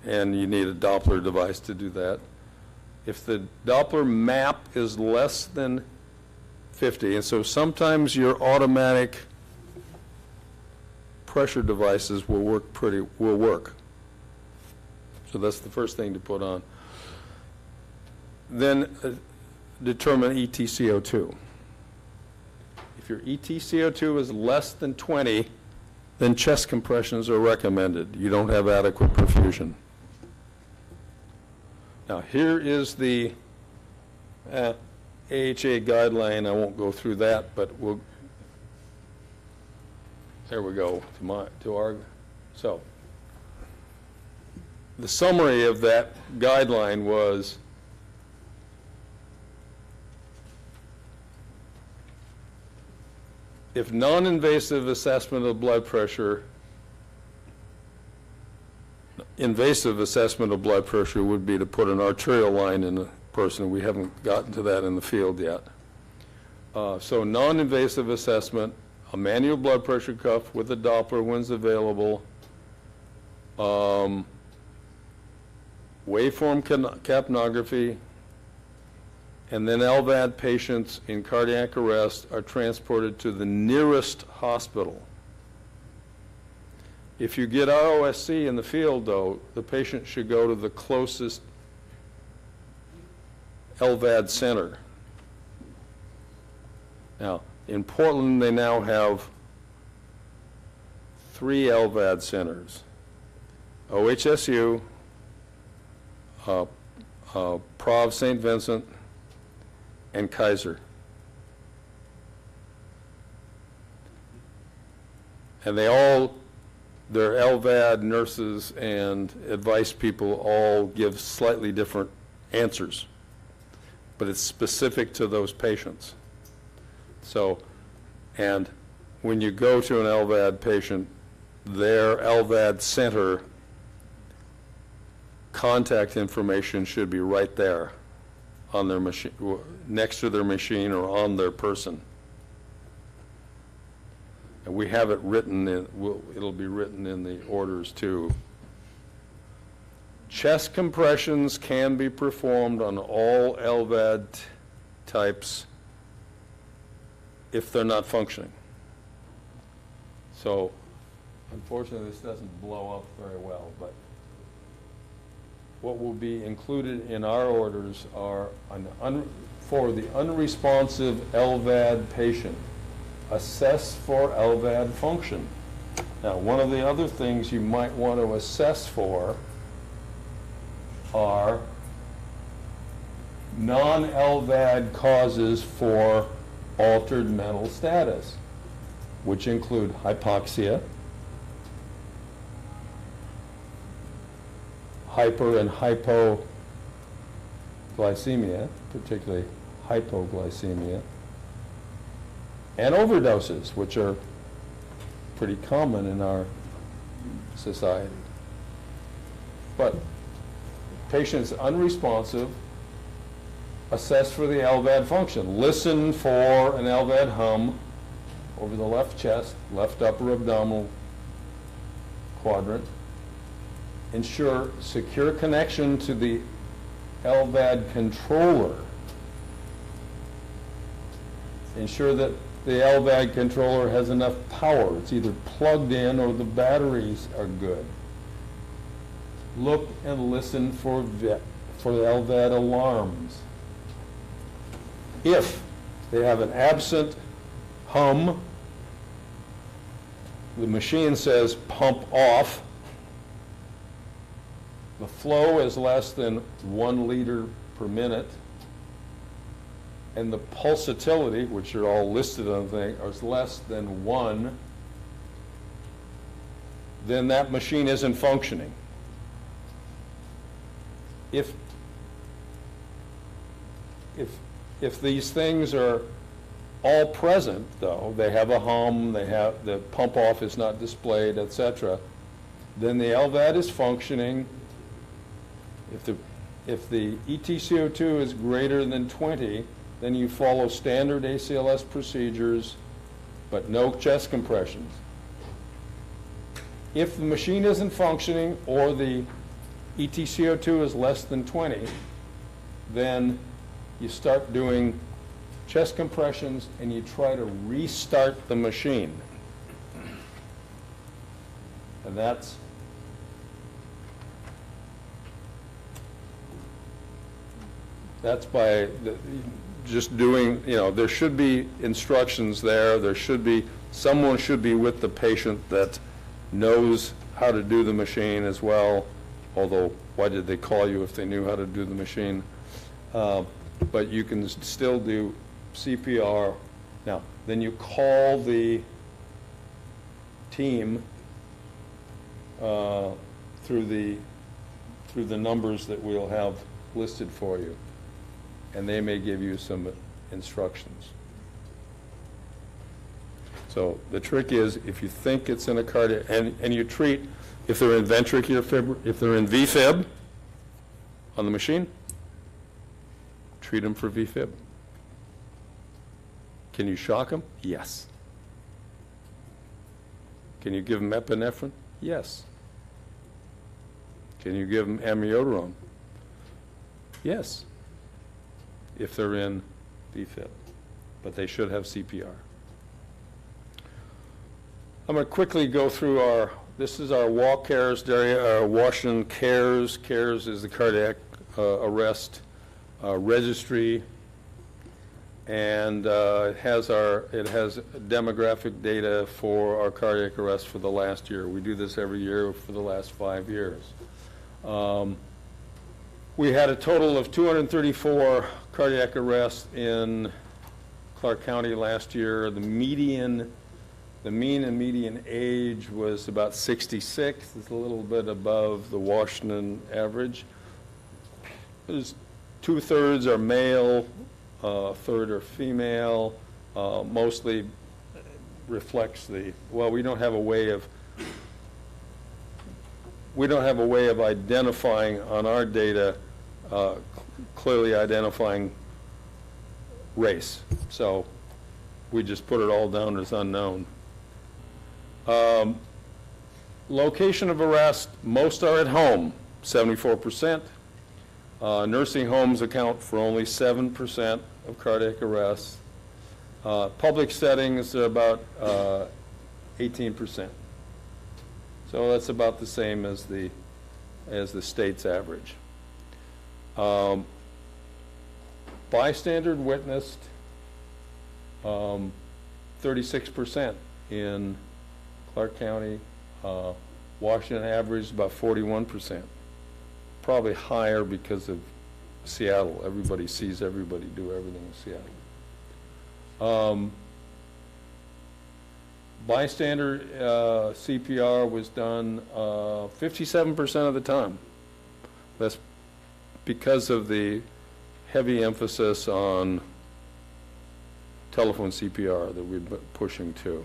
and you need a Doppler device to do that. If the Doppler map is less than 50, and so sometimes your automatic pressure devices will work. So that's the first thing to put on. then determine EtCO2. If your EtCO2 is less than 20, then chest compressions are recommended. You don't have adequate perfusion. Now, here is the AHA guideline. I won't go through that, but there we go so the summary of that guideline was if non-invasive assessment of blood pressure, invasive assessment of blood pressure would be to put an arterial line in a person. We haven't gotten to that in the field yet. So non-invasive assessment, a manual blood pressure cuff with a Doppler when's available, waveform capnography, and then LVAD patients in cardiac arrest are transported to the nearest hospital. If you get ROSC in the field, though, the patient should go to the closest LVAD center. Now, in Portland, they now have 3 LVAD centers: OHSU, Prov St. Vincent, and Kaiser. And they all, their LVAD nurses and advice people all give slightly different answers, but it's specific to those patients. So, and when you go to an LVAD patient, their LVAD center contact information should be right there on their machine, next to their machine or on their person. And we have it written in, it'll be written in the orders too. Chest compressions can be performed on all LVAD types if they're not functioning. So, unfortunately, this doesn't blow up very well, but what will be included in our orders are for the unresponsive LVAD patient, assess for LVAD function. Now, one of the other things you might want to assess for are non-LVAD causes for altered mental status, which include hypoxia, hyper and hypoglycemia, particularly hypoglycemia, and overdoses, which are pretty common in our society. But patients unresponsive, assess for the LVAD function. Listen for an LVAD hum over the left chest, left upper abdominal quadrant. Ensure secure connection to the LVAD controller. Ensure that the LVAD controller has enough power. It's either plugged in or the batteries are good. Look and listen for LVAD alarms. If they have an absent hum, the machine says pump off, the flow is less than 1 liter per minute, and the pulsatility, which are all listed on the thing, is less than 1, then that machine isn't functioning. If these things are all present, though, they have a hum, they have the pump off is not displayed, etc., then the LVAD is functioning. If the EtCO2 is greater than 20, then you follow standard ACLS procedures, but no chest compressions. If the machine isn't functioning or the EtCO2 is less than 20, then you start doing chest compressions and you try to restart the machine. And that's That's by just doing, there should be instructions there. There should be, someone should be with the patient that knows how to do the machine as well, although why did they call you if they knew how to do the machine? But you can still do CPR. Now, then you call the team through the numbers that we'll have listed for you, and they may give you some instructions. So the trick is, if you think it's in a cardiac, and you treat, if they're in ventricular if they're in VFib on the machine, treat them for VFib. Can you shock them? Yes. Can you give them epinephrine? Yes. Can you give them amiodarone? Yes, if they're in VFib, but they should have CPR. I'm going to quickly go through this is our WACARES area, our Washington CARES. CARES is the cardiac arrest registry, and it has demographic data for our cardiac arrest for the last year. We do this every year for the last 5 years. We had a total of 234 cardiac arrests in Clark County last year. The mean and median age was about 66. It's a little bit above the Washington average. There's 2/3 are male, a third are female. Mostly reflects we don't have a way of identifying on our data, clearly identifying race. So we just put it all down as unknown. Location of arrest, most are at home, 74%. Nursing homes account for only 7% of cardiac arrests. Public settings are about 18%. So that's about the same as the state's average. Bystander witnessed, 36% in Clark County. Washington average about 41%. Probably higher because of Seattle. Everybody sees everybody do everything in Seattle. Bystander CPR was done 57% of the time. That's because of the heavy emphasis on telephone CPR that we've been pushing to.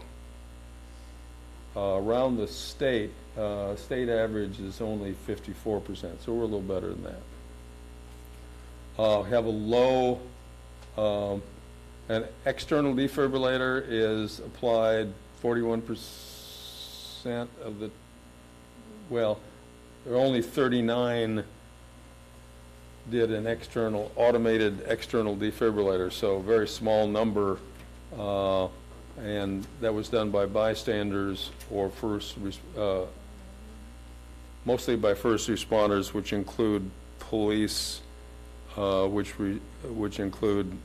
Around the state average is only 54%, so we're a little better than that. Have a low, an external defibrillator is applied 41% of the, well, there are only 39 did an automated external defibrillator, so a very small number, and that was done by bystanders or mostly by first responders, which include police, which include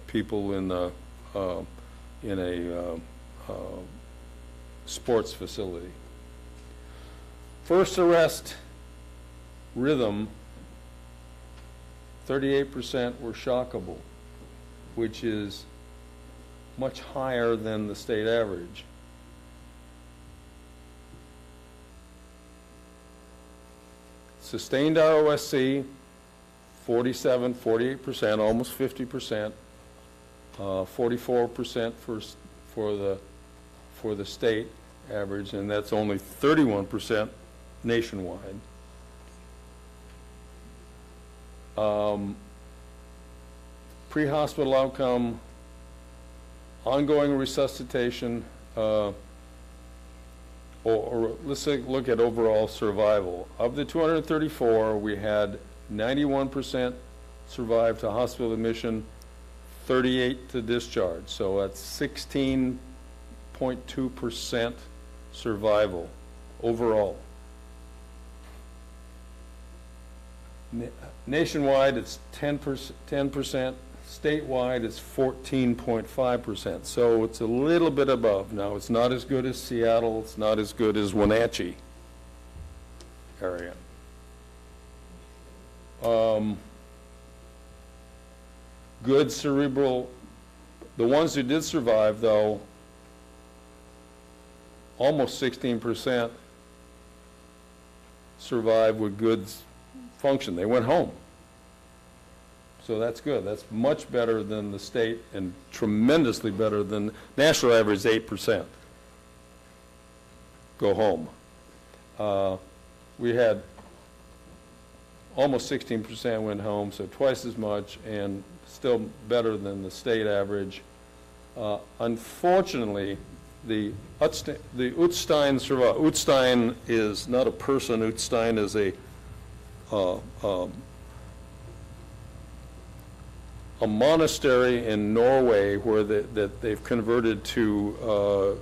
people in a sports facility. First arrest rhythm, 38% were shockable, which is much higher than the state average. Sustained ROSC, 48%, almost 50%, 44% for the state average, and that's only 31% nationwide. Pre-hospital outcome, ongoing resuscitation, or let's look at overall survival. Of the 234, we had 91% survived to hospital admission, 38 to discharge. So that's 16.2% survival overall. Nationwide, it's 10%. Statewide, it's 14.5%. So it's a little bit above. Now, it's not as good as Seattle. It's not as good as Wenatchee area. Good cerebral, the ones who did survive, though, almost 16% survived with good function. They went home. So that's good. That's much better than the state and tremendously better than national average 8%. Go home. We had almost 16% went home, so twice as much, and still better than the state average. Unfortunately, the Utstein survived. Utstein is not a person. Utstein is a monastery in Norway where that they've converted to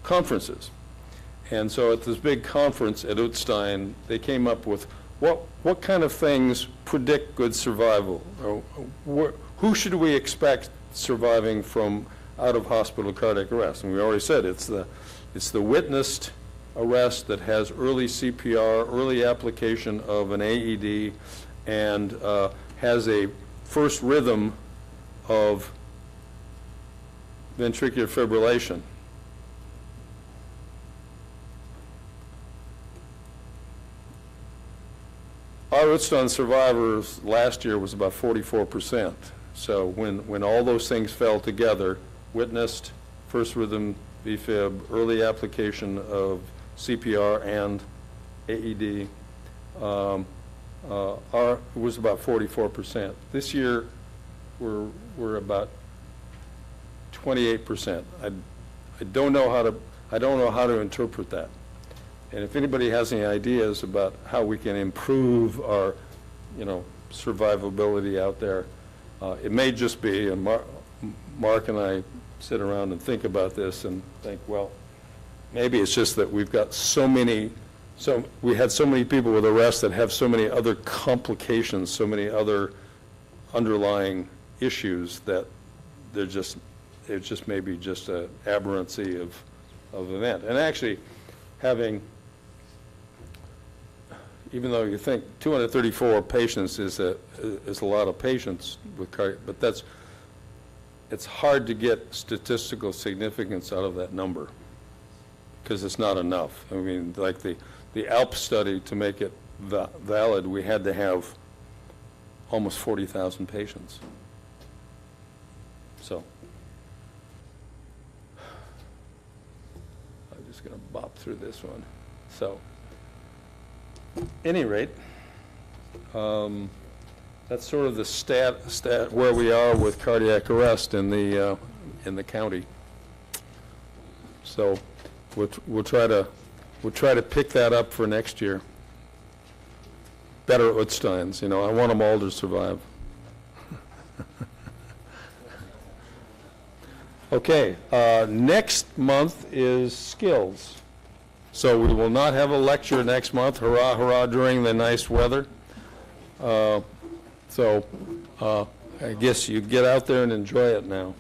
conferences. And so at this big conference at Utstein, they came up with what kind of things predict good survival? Who should we expect surviving from out-of-hospital cardiac arrest? And we already said it's the witnessed arrest that has early CPR, early application of an AED, and has a first rhythm of ventricular fibrillation. Our Utstein survivors last year was about 44%. So when all those things fell together, witnessed, first rhythm VFib, early application of CPR and AED, was about 44%. This year, we're about 28%. I don't know how to interpret that. And if anybody has any ideas about how we can improve our, survivability out there, it may just be, and Mark and I sit around and think about this and think, well, maybe it's just that we've got we had so many people with arrest that have so many other complications, so many other underlying issues that it just may be just an aberrancy of event. And actually, even though you think 234 patients is a lot of patients with cardiac, but it's hard to get statistical significance out of that number because it's not enough. I mean, like the ALP study, to make it valid, we had to have almost 40,000 patients. So I'm just going to bop through this one. So at any rate, that's sort of the stat where we are with cardiac arrest in the county. So we'll try to pick that up for next year. Better Utsteins, I want them all to survive. Okay, next month is skills. So we will not have a lecture next month, hurrah, hurrah, during the nice weather. So I guess you get out there and enjoy it now.